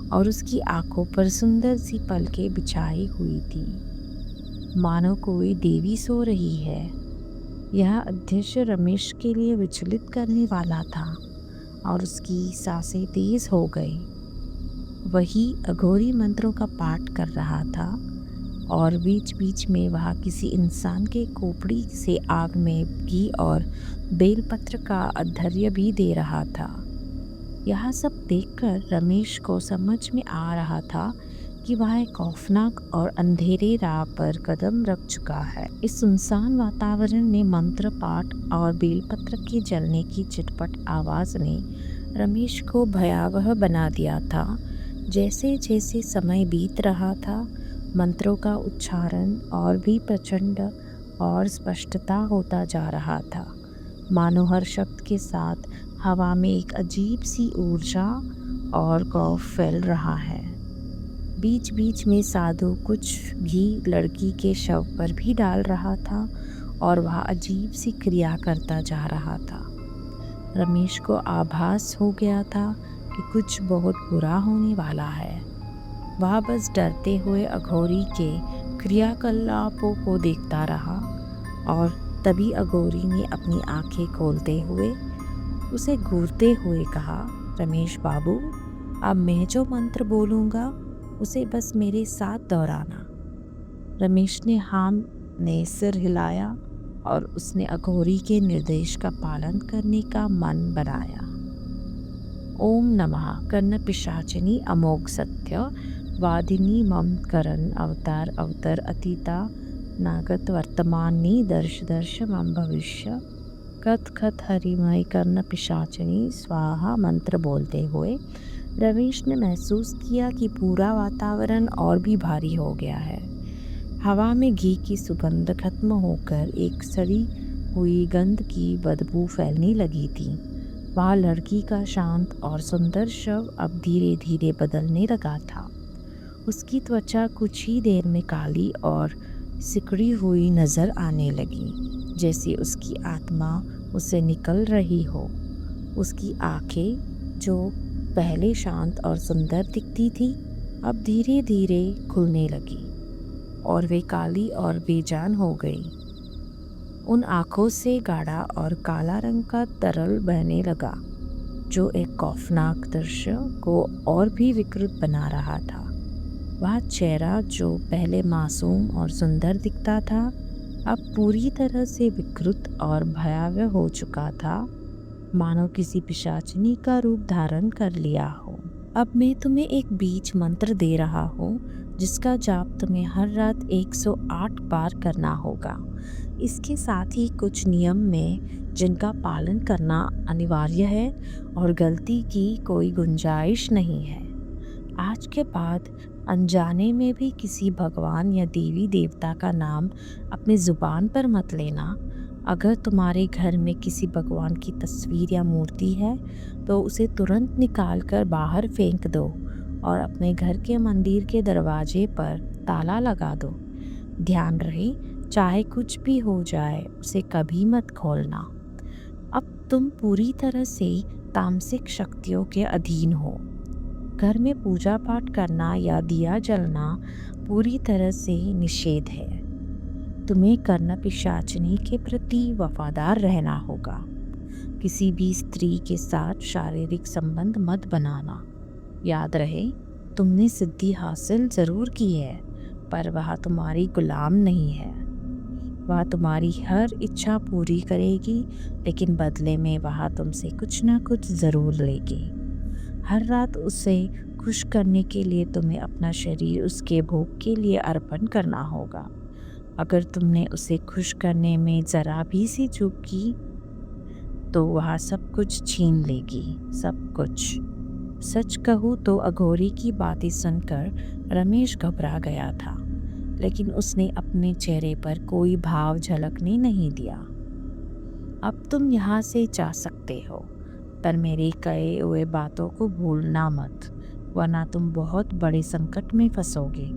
और उसकी आंखों पर सुंदर सी पलकें बिछाई हुई थी, मानो कोई देवी सो रही है। यह दृश्य रमेश के लिए विचलित करने वाला था और उसकी सांसें तेज हो गई। वही अघोरी मंत्रों का पाठ कर रहा था और बीच बीच में वह किसी इंसान के खोपड़ी से आग में घी और बेलपत्र का अर्घ्य भी दे रहा था। यह सब देखकर रमेश को समझ में आ रहा था कि वह एक खौफनाक और अंधेरे राह पर कदम रख चुका है। इस सुनसान वातावरण में मंत्र पाठ और बेलपत्र के जलने की चिटपट आवाज़ ने रमेश को भयावह बना दिया था। जैसे जैसे समय बीत रहा था, मंत्रों का उच्चारण और भी प्रचंड और स्पष्टता होता जा रहा था, मानो हर शब्द के साथ हवा में एक अजीब सी ऊर्जा और खौफ फैल रहा है। बीच बीच में साधु कुछ घी लड़की के शव पर भी डाल रहा था और वह अजीब सी क्रिया करता जा रहा था। रमेश को आभास हो गया था कि कुछ बहुत बुरा होने वाला है। वह बस डरते हुए अघोरी के क्रियाकलापों को देखता रहा और तभी अघोरी ने अपनी आंखें खोलते हुए उसे घूरते हुए कहा, रमेश बाबू, अब मैं जो मंत्र बोलूँगा उसे बस मेरे साथ दोहराना। रमेश ने ने सिर हिलाया और उसने अघोरी के निर्देश का पालन करने का मन बनाया। ओम नमः कर्ण पिशाचिनी अमोघ सत्य वादिनी मम करण अवतार अवतर अतीता नागत वर्तमानी दर्श दर्श मम भविष्य कथ खत हरिमय कर्ण पिशाचिनी स्वाहा मंत्र बोलते हुए रमेश ने महसूस किया कि पूरा वातावरण और भी भारी हो गया है। हवा में घी की सुगंध खत्म होकर एक सड़ी हुई गंध की बदबू फैलने लगी थी। वह लड़की का शांत और सुंदर शव अब धीरे धीरे बदलने लगा था। उसकी त्वचा कुछ ही देर में काली और सिकुड़ी हुई नज़र आने लगी, जैसे उसकी आत्मा उससे निकल रही हो। उसकी आंखें जो पहले शांत और सुंदर दिखती थी, अब धीरे धीरे खुलने लगी और वे काली और बेजान हो गई। उन आँखों से गाढ़ा और काला रंग का तरल बहने लगा, जो एक खौफनाक दृश्य को और भी विकृत बना रहा था। वह चेहरा जो पहले मासूम और सुंदर दिखता था, अब पूरी तरह से विकृत और भयावह हो चुका था, मानो किसी पिशाचिनी का रूप धारण कर लिया हो। अब मैं तुम्हें एक बीज मंत्र दे रहा हूँ, जिसका जाप तुम्हें हर रात 108 बार करना होगा। इसके साथ ही कुछ नियम में जिनका पालन करना अनिवार्य है और गलती की कोई गुंजाइश नहीं है। आज के बाद अनजाने में भी किसी भगवान या देवी देवता का नाम अपनी ज़ुबान पर मत लेना। अगर तुम्हारे घर में किसी भगवान की तस्वीर या मूर्ति है तो उसे तुरंत निकाल कर बाहर फेंक दो और अपने घर के मंदिर के दरवाजे पर ताला लगा दो। ध्यान रहे, चाहे कुछ भी हो जाए, उसे कभी मत खोलना। अब तुम पूरी तरह से तामसिक शक्तियों के अधीन हो। घर में पूजा पाठ करना या दिया जलना पूरी तरह से निषेध है। तुम्हें कर्ण पिशाचिनी के प्रति वफादार रहना होगा। किसी भी स्त्री के साथ शारीरिक संबंध मत बनाना। याद रहे, तुमने सिद्धि हासिल जरूर की है, पर वह तुम्हारी गुलाम नहीं है। वह तुम्हारी हर इच्छा पूरी करेगी, लेकिन बदले में वह तुमसे कुछ ना कुछ ज़रूर लेगी। हर रात उसे खुश करने के लिए तुम्हें अपना शरीर उसके भोग के लिए अर्पण करना होगा। अगर तुमने उसे खुश करने में ज़रा भी सी चूक की तो वह सब कुछ छीन लेगी, सब कुछ। सच कहूँ तो अघोरी की बातें सुनकर रमेश घबरा गया था, लेकिन उसने अपने चेहरे पर कोई भाव झलकने नहीं दिया। अब तुम यहाँ से जा सकते हो, पर मेरे कहे हुए बातों को भूलना मत, वरना तुम बहुत बड़े संकट में फंसोगे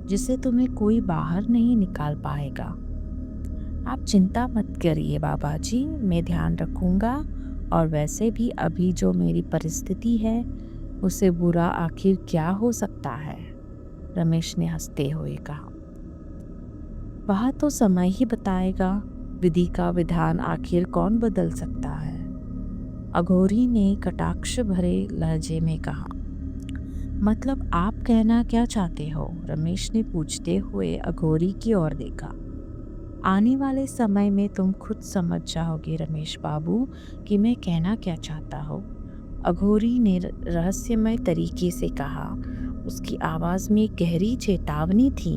जिसे तुम्हें कोई बाहर नहीं निकाल पाएगा। आप चिंता मत करिए बाबा जी, मैं ध्यान रखूँगा। और वैसे भी अभी जो मेरी परिस्थिति है उससे बुरा आखिर क्या हो सकता है? रमेश ने हंसते हुए कहा। वह तो समय ही बताएगा। विधि का विधान आखिर कौन बदल सकता है? अघोरी ने कटाक्ष भरे लहजे में कहा। मतलब आप कहना क्या चाहते हो? रमेश ने पूछते हुए अघोरी की ओर देखा। आने वाले समय में तुम खुद समझ जाओगे रमेश बाबू कि मैं कहना क्या चाहता हूँ, अघोरी ने रहस्यमय तरीके से कहा। उसकी आवाज़ में गहरी चेतावनी थी।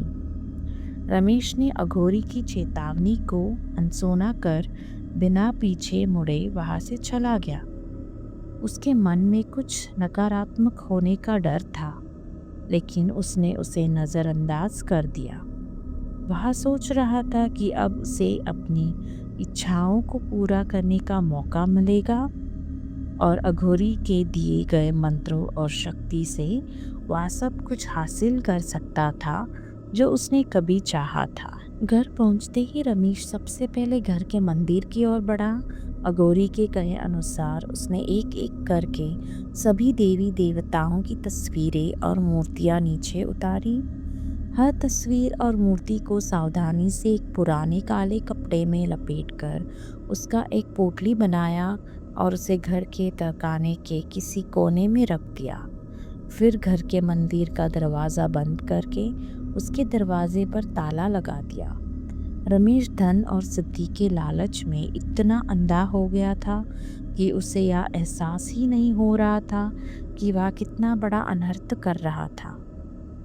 रमेश ने अघोरी की चेतावनी को अनसुना कर बिना पीछे मुड़े वहाँ से चला गया। उसके मन में कुछ नकारात्मक होने का डर था, लेकिन उसने उसे नज़रअंदाज कर दिया। वह सोच रहा था कि अब उसे अपनी इच्छाओं को पूरा करने का मौका मिलेगा और अघोरी के दिए गए मंत्रों और शक्ति से वह सब कुछ हासिल कर सकता था जो उसने कभी चाहा था। घर पहुंचते ही रमेश सबसे पहले घर के मंदिर की ओर बढ़ा। अघोरी के कहे अनुसार उसने एक एक करके सभी देवी देवताओं की तस्वीरें और मूर्तियां नीचे उतारी। हर तस्वीर और मूर्ति को सावधानी से एक पुराने काले कपड़े में लपेटकर उसका एक पोटली बनाया और उसे घर के तहखाने के किसी कोने में रख दिया। फिर घर के मंदिर का दरवाज़ा बंद करके उसके दरवाजे पर ताला लगा दिया। रमेश धन और सिद्धि के लालच में इतना अंधा हो गया था कि उसे यह एहसास ही नहीं हो रहा था कि वह कितना बड़ा अनर्थ कर रहा था।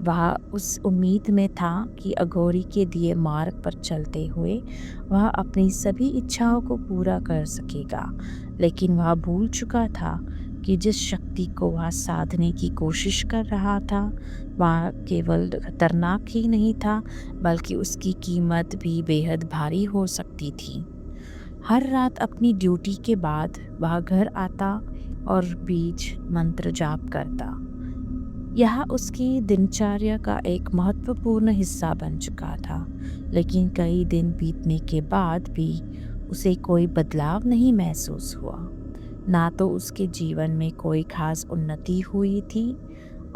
वह उस उम्मीद में था कि अघोरी के दिए मार्ग पर चलते हुए वह अपनी सभी इच्छाओं को पूरा कर सकेगा, लेकिन वह भूल चुका था कि जिस शक्ति को वह साधने की कोशिश कर रहा था वह केवल खतरनाक ही नहीं था, बल्कि उसकी कीमत भी बेहद भारी हो सकती थी। हर रात अपनी ड्यूटी के बाद वह घर आता और बीज मंत्र जाप करता। यह उसकी दिनचर्या का एक महत्वपूर्ण हिस्सा बन चुका था, लेकिन कई दिन बीतने के बाद भी उसे कोई बदलाव नहीं महसूस हुआ। ना तो उसके जीवन में कोई खास उन्नति हुई थी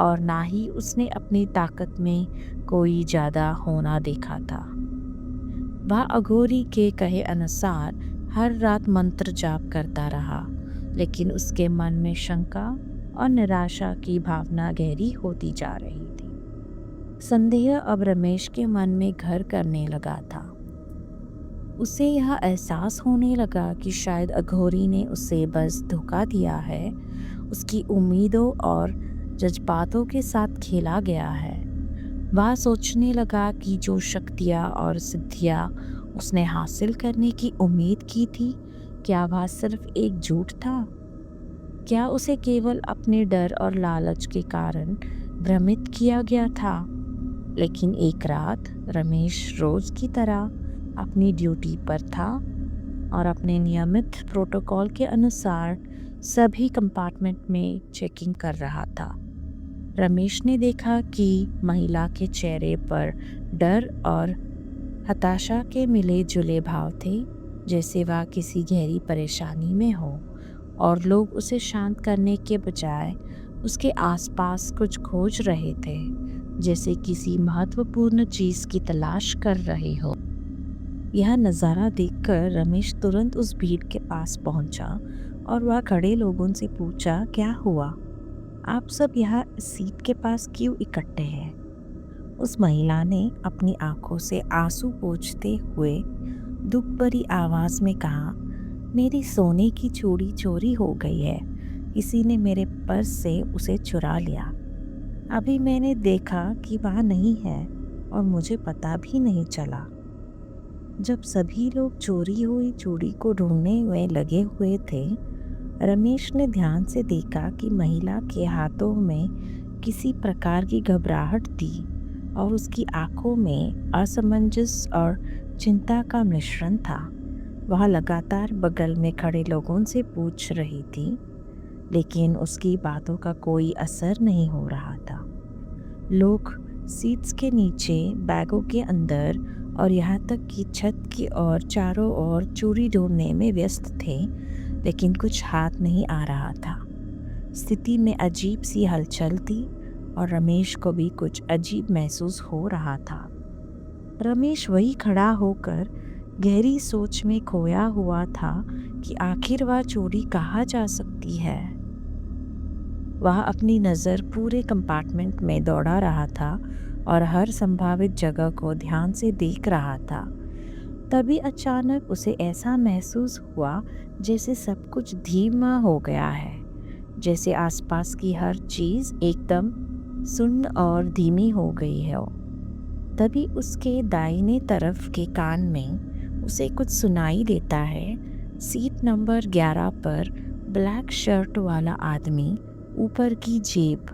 और ना ही उसने अपनी ताकत में कोई ज़्यादा होना देखा था। वह अघोरी के कहे अनुसार हर रात मंत्र जाप करता रहा, लेकिन उसके मन में शंका और निराशा की भावना गहरी होती जा रही थी। संदेह अब रमेश के मन में घर करने लगा था। उसे यह एहसास होने लगा कि शायद अघोरी ने उसे बस धोखा दिया है, उसकी उम्मीदों और जज्बातों के साथ खेला गया है। वह सोचने लगा कि जो शक्तियाँ और सिद्धियाँ उसने हासिल करने की उम्मीद की थी, क्या वह सिर्फ एक झूठ था? क्या उसे केवल अपने डर और लालच के कारण भ्रमित किया गया था? लेकिन एक रात रमेश रोज की तरह अपनी ड्यूटी पर था और अपने नियमित प्रोटोकॉल के अनुसार सभी कंपार्टमेंट में चेकिंग कर रहा था। रमेश ने देखा कि महिला के चेहरे पर डर और हताशा के मिले जुले भाव थे, जैसे वह किसी गहरी परेशानी में हो, और लोग उसे शांत करने के बजाय उसके आसपास कुछ खोज रहे थे, जैसे किसी महत्वपूर्ण चीज़ की तलाश कर रहे हो। यह नज़ारा देखकर रमेश तुरंत उस भीड़ के पास पहुंचा और वह खड़े लोगों से पूछा, क्या हुआ? आप सब यहाँ इस सीट के पास क्यों इकट्ठे हैं? उस महिला ने अपनी आंखों से आंसू पोंछते हुए दुख भरी आवाज में कहा, मेरी सोने की चूड़ी चोरी हो गई है। किसी ने मेरे पर्स से उसे चुरा लिया। अभी मैंने देखा कि वह नहीं है और मुझे पता भी नहीं चला। जब सभी लोग चोरी हुई चूड़ी को ढूंढने में लगे हुए थे, रमेश ने ध्यान से देखा कि महिला के हाथों में किसी प्रकार की घबराहट थी और उसकी आंखों में असमंजस और चिंता का मिश्रण था। वह लगातार बगल में खड़े लोगों से पूछ रही थी, लेकिन उसकी बातों का कोई असर नहीं हो रहा था। लोग सीट्स के नीचे, बैगों के अंदर और यहाँ तक कि छत की ओर चारों ओर चूड़ी ढूंढने में व्यस्त थे, लेकिन कुछ हाथ नहीं आ रहा था। स्थिति में अजीब सी हलचल थी और रमेश को भी कुछ अजीब महसूस हो रहा था। रमेश वही खड़ा होकर गहरी सोच में खोया हुआ था कि आखिर वह चोरी कहाँ जा सकती है। वह अपनी नज़र पूरे कंपार्टमेंट में दौड़ा रहा था और हर संभावित जगह को ध्यान से देख रहा था। तभी अचानक उसे ऐसा महसूस हुआ जैसे सब कुछ धीमा हो गया है, जैसे आसपास की हर चीज़ एकदम सुन्न और धीमी हो गई है। तभी उसके दाहिने तरफ के कान में उसे कुछ सुनाई देता है। सीट नंबर 11 पर ब्लैक शर्ट वाला आदमी, ऊपर की जेब।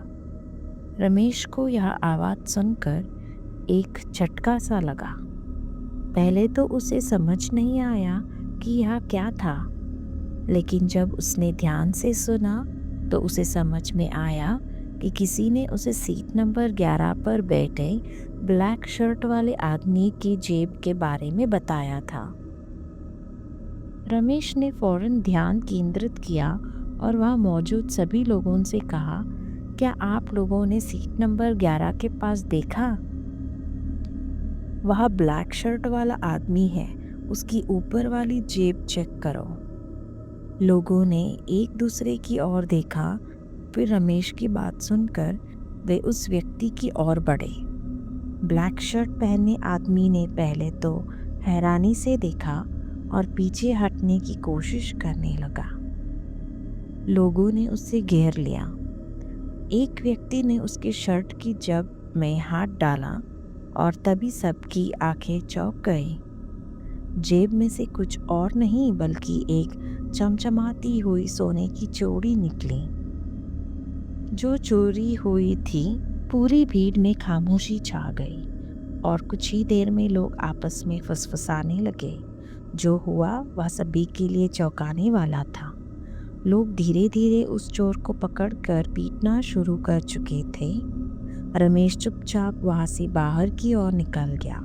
रमेश को यह आवाज़ सुनकर एक झटका सा लगा। पहले तो उसे समझ नहीं आया कि यह क्या था, लेकिन जब उसने ध्यान से सुना तो उसे समझ में आया कि किसी ने उसे सीट नंबर 11 पर बैठे ब्लैक शर्ट वाले आदमी की जेब के बारे में बताया था। रमेश ने फौरन ध्यान केंद्रित किया और वहाँ मौजूद सभी लोगों से कहा, क्या आप लोगों ने सीट नंबर 11 के पास देखा? वह ब्लैक शर्ट वाला आदमी है, उसकी ऊपर वाली जेब चेक करो। लोगों ने एक दूसरे की ओर देखा, फिर रमेश की बात सुनकर वे उस व्यक्ति की ओर बढ़े। ब्लैक शर्ट पहने आदमी ने पहले तो हैरानी से देखा और पीछे हटने की कोशिश करने लगा। लोगों ने उसे घेर लिया। एक व्यक्ति ने उसके शर्ट की जेब में हाथ डाला और तभी सबकी आंखें चौंक गई। जेब में से कुछ और नहीं बल्कि एक चमचमाती हुई सोने की चूड़ी निकली। जो चोरी हुई थी। पूरी भीड़ में खामोशी छा गई और कुछ ही देर में लोग आपस में फुसफुसाने लगे। जो हुआ वह सभी के लिए चौंकाने वाला था। लोग धीरे धीरे उस चोर को पकड़कर पीटना शुरू कर चुके थे। रमेश चुपचाप वहां से बाहर की ओर निकल गया।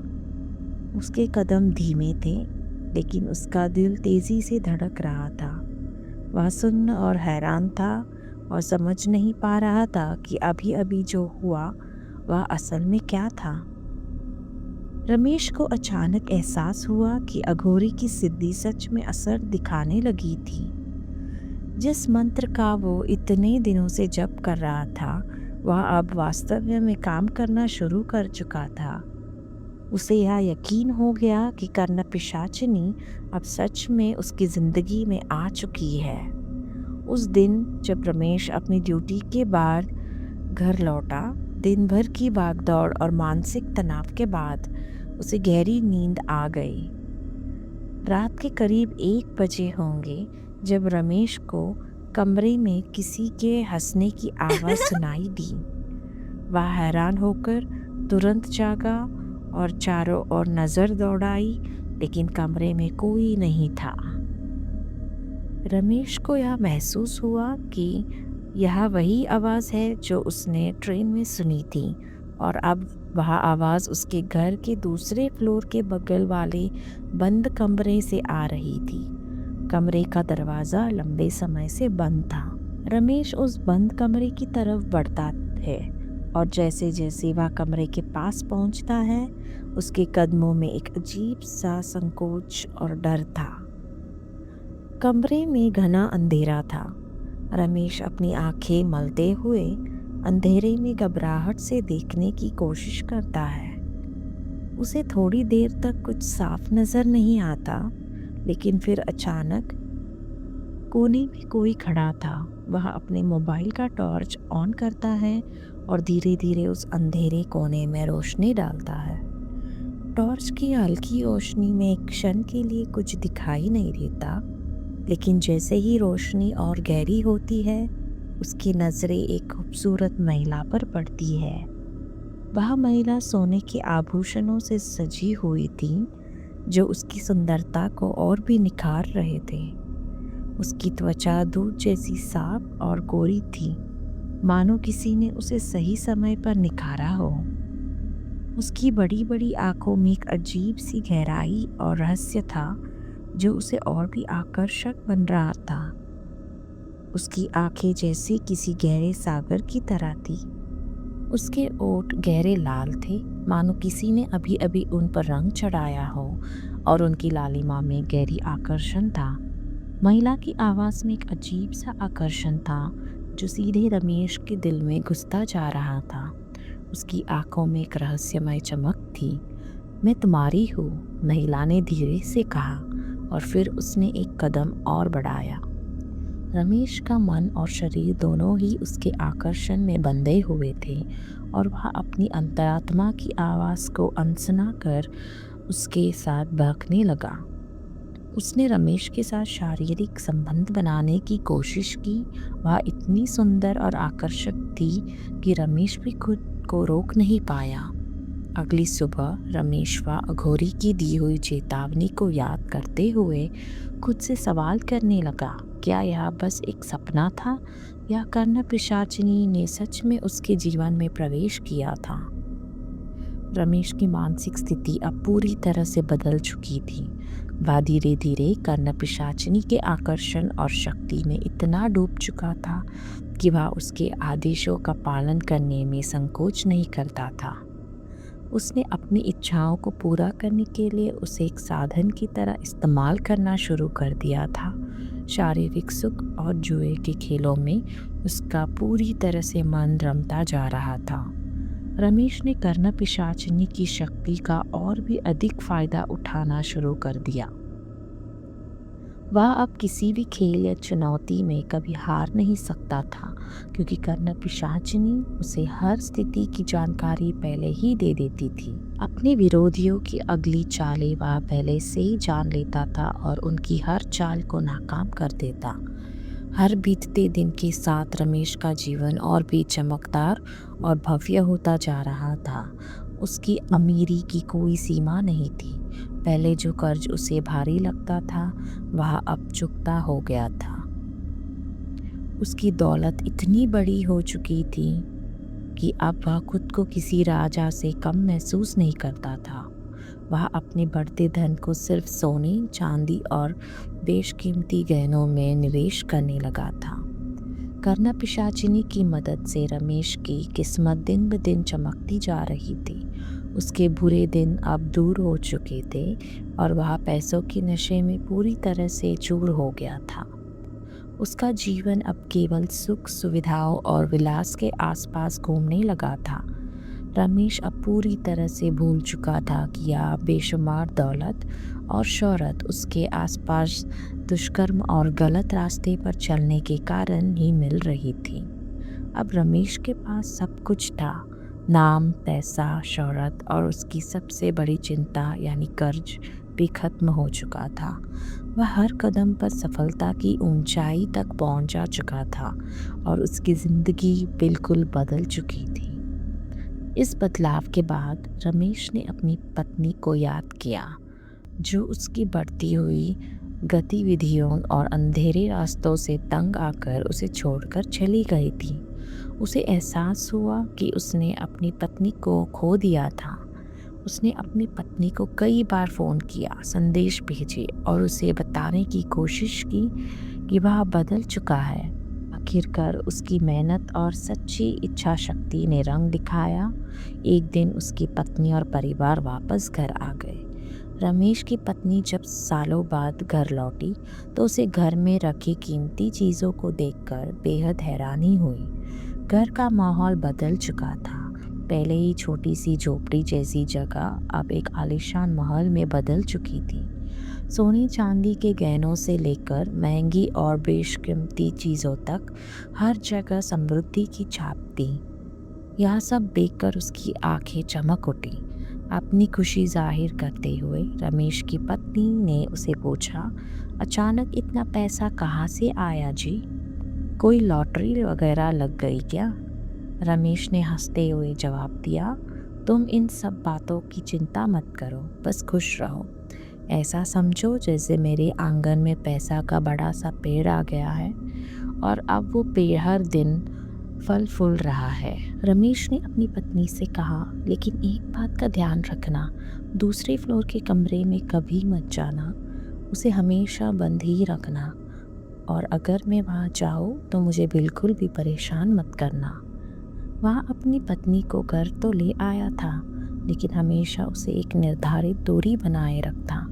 उसके कदम धीमे थे, लेकिन उसका दिल तेजी से धड़क रहा था। वह सुन्न और हैरान था और समझ नहीं पा रहा था कि अभी अभी जो हुआ वह असल में क्या था। रमेश को अचानक एहसास हुआ कि अघोरी की सिद्धि सच में असर दिखाने लगी थी। जिस मंत्र का वो इतने दिनों से जप कर रहा था, वह अब वास्तव में काम करना शुरू कर चुका था। उसे यह यकीन हो गया कि कर्ण पिशाचिनी अब सच में उसकी जिंदगी में आ चुकी है। उस दिन जब रमेश अपनी ड्यूटी के बाद घर लौटा, दिन भर की भागदौड़ और मानसिक तनाव के बाद उसे गहरी नींद आ गई। रात के करीब 1 बजे होंगे जब रमेश को कमरे में किसी के हंसने की आवाज़ सुनाई दी। वह हैरान होकर तुरंत जागा और चारों ओर नज़र दौड़ाई, लेकिन कमरे में कोई नहीं था। रमेश को यह महसूस हुआ कि यह वही आवाज़ है जो उसने ट्रेन में सुनी थी और अब वह आवाज़ उसके घर के दूसरे फ्लोर के बगल वाले बंद कमरे से आ रही थी। कमरे का दरवाज़ा लंबे समय से बंद था। रमेश उस बंद कमरे की तरफ बढ़ता है और जैसे जैसे वह कमरे के पास पहुंचता है उसके कदमों में एक अजीब सा संकोच और डर था। कमरे में घना अंधेरा था। रमेश अपनी आंखें मलते हुए अंधेरे में घबराहट से देखने की कोशिश करता है। उसे थोड़ी देर तक कुछ साफ नजर नहीं आता, लेकिन फिर अचानक कोने में कोई खड़ा था। वह अपने मोबाइल का टॉर्च ऑन करता है और धीरे धीरे उस अंधेरे कोने में रोशनी डालता है। टॉर्च की हल्की रोशनी में एक क्षण के लिए कुछ दिखाई नहीं देता, लेकिन जैसे ही रोशनी और गहरी होती है उसकी नज़रें एक खूबसूरत महिला पर पड़ती है। वह महिला सोने के आभूषणों से सजी हुई थी जो उसकी सुंदरता को और भी निखार रहे थे। उसकी त्वचा दूध जैसी साफ और गोरी थी, मानो किसी ने उसे सही समय पर निखारा हो। उसकी बड़ी बड़ी आंखों में एक अजीब सी गहराई और रहस्य था जो उसे और भी आकर्षक बन रहा था। उसकी आंखें जैसे किसी गहरे सागर की तरह थी। उसके ओठ गहरे लाल थे, मानो किसी ने अभी अभी उन पर रंग चढ़ाया हो, और उनकी लालिमा में गहरी आकर्षण था। महिला की आवाज़ में एक अजीब सा आकर्षण था जो सीधे रमेश के दिल में घुसता जा रहा था। उसकी आंखों में एक रहस्यमय चमक थी। मैं तुम्हारी हूँ, महिला ने धीरे से कहा, और फिर उसने एक कदम और बढ़ाया। रमेश का मन और शरीर दोनों ही उसके आकर्षण में बंधे हुए थे और वह अपनी अंतरात्मा की आवाज़ को अनसुना कर उसके साथ बहकने लगा। उसने रमेश के साथ शारीरिक संबंध बनाने की कोशिश की। वह इतनी सुंदर और आकर्षक थी कि रमेश भी खुद को रोक नहीं पाया। अगली सुबह रमेश वह अघोरी की दी हुई चेतावनी को याद करते हुए खुद से सवाल करने लगा, क्या यह बस एक सपना था या कर्ण पिशाचिनी ने सच में उसके जीवन में प्रवेश किया था। रमेश की मानसिक स्थिति अब पूरी तरह से बदल चुकी थी। वह धीरे धीरे कर्ण पिशाचिनी के आकर्षण और शक्ति में इतना डूब चुका था कि वह उसके आदेशों का पालन करने में संकोच नहीं करता था। उसने अपनी इच्छाओं को पूरा करने के लिए उसे एक साधन की तरह इस्तेमाल करना शुरू कर दिया था। शारीरिक सुख और जुए के खेलों में उसका पूरी तरह से मन रमता जा रहा था। रमेश ने कर्ण पिशाचिनी की शक्ति का और भी अधिक फायदा उठाना शुरू कर दिया। वह अब किसी भी खेल या चुनौती में कभी हार नहीं सकता था, क्योंकि कर्ण पिशाचिनी उसे हर स्थिति की जानकारी पहले ही दे देती थी। अपने विरोधियों की अगली चालें वह पहले से ही जान लेता था और उनकी हर चाल को नाकाम कर देता। हर बीतते दिन के साथ रमेश का जीवन और भी चमकदार और भव्य होता जा रहा था। उसकी अमीरी की कोई सीमा नहीं थी। पहले जो कर्ज उसे भारी लगता था वह अब चुकता हो गया था। उसकी दौलत इतनी बड़ी हो चुकी थी कि अब वह खुद को किसी राजा से कम महसूस नहीं करता था। वह अपने बढ़ते धन को सिर्फ सोने, चांदी और बेशकीमती गहनों में निवेश करने लगा था। कर्ण पिशाचिनी की मदद से रमेश की किस्मत दिन ब दिन चमकती जा रही थी। उसके बुरे दिन अब दूर हो चुके थे और वह पैसों के नशे में पूरी तरह से चूर हो गया था। उसका जीवन अब केवल सुख, सुविधाओं और विलास के आसपास घूमने लगा था। रमेश अब पूरी तरह से भूल चुका था कि यह बेशुमार दौलत और शोहरत उसके आसपास दुष्कर्म और गलत रास्ते पर चलने के कारण ही मिल रही थी। अब रमेश के पास सब कुछ था, नाम, पैसा, शोहरत, और उसकी सबसे बड़ी चिंता यानी कर्ज भी खत्म हो चुका था। वह हर कदम पर सफलता की ऊंचाई तक पहुंच जा चुका था और उसकी ज़िंदगी बिल्कुल बदल चुकी थी। इस बदलाव के बाद रमेश ने अपनी पत्नी को याद किया, जो उसकी बढ़ती हुई गतिविधियों और अंधेरे रास्तों से तंग आकर उसे छोड़कर चली गई थी। उसे एहसास हुआ कि उसने अपनी पत्नी को खो दिया था। उसने अपनी पत्नी को कई बार फ़ोन किया, संदेश भेजे और उसे बताने की कोशिश की कि वह बदल चुका है, आखिरकार उसकी मेहनत और सच्ची इच्छा शक्ति ने रंग दिखाया। एक दिन उसकी पत्नी और परिवार वापस घर आ गए। रमेश की पत्नी जब सालों बाद घर लौटी तो उसे घर में रखी कीमती चीज़ों को देखकर बेहद हैरानी हुई। घर का माहौल बदल चुका था। पहले ही छोटी सी झोपड़ी जैसी जगह अब एक आलीशान महल में बदल चुकी थी। सोने चांदी के गहनों से लेकर महंगी और बेशकीमती चीज़ों तक हर जगह समृद्धि की छाप थी। यह सब देखकर उसकी आंखें चमक उठी। अपनी खुशी जाहिर करते हुए रमेश की पत्नी ने उसे पूछा, अचानक इतना पैसा कहाँ से आया जी? कोई लॉटरी वगैरह लग गई क्या? रमेश ने हंसते हुए जवाब दिया, तुम इन सब बातों की चिंता मत करो, बस खुश रहो। ऐसा समझो जैसे मेरे आंगन में पैसा का बड़ा सा पेड़ आ गया है और अब वो पेड़ हर दिन फल फूल रहा है। रमेश ने अपनी पत्नी से कहा, लेकिन एक बात का ध्यान रखना, दूसरे फ्लोर के कमरे में कभी मत जाना, उसे हमेशा बंद ही रखना, और अगर मैं वहाँ जाऊँ तो मुझे बिल्कुल भी परेशान मत करना। वह अपनी पत्नी को घर तो ले आया था, लेकिन हमेशा उसे एक निर्धारित दूरी बनाए रखता।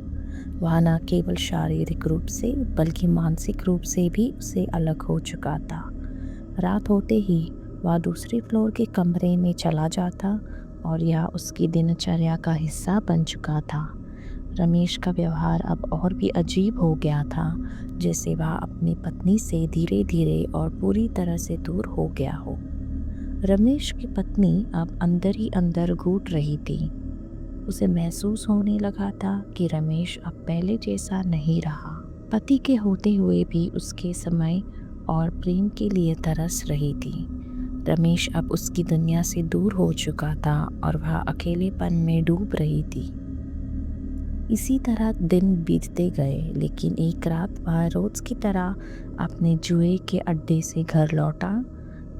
वह न केवल शारीरिक रूप से बल्कि मानसिक रूप से भी उसे अलग हो चुका था। रात होते ही वह दूसरे फ्लोर के कमरे में चला जाता और यह उसकी दिनचर्या का हिस्सा बन चुका था। रमेश का व्यवहार अब और भी अजीब हो गया था, जैसे वह अपनी पत्नी से धीरे धीरे और पूरी तरह से दूर हो गया हो। रमेश की पत्नी अब अंदर ही अंदर घुट रही थी। उसे महसूस होने लगा था कि रमेश अब पहले जैसा नहीं रहा। पति के होते हुए भी उसके समय और प्रेम के लिए तरस रही थी। रमेश अब उसकी दुनिया से दूर हो चुका था और वह अकेलेपन में डूब रही थी। इसी तरह दिन बीतते गए, लेकिन एक रात वह रोज की तरह अपने जुए के अड्डे से घर लौटा।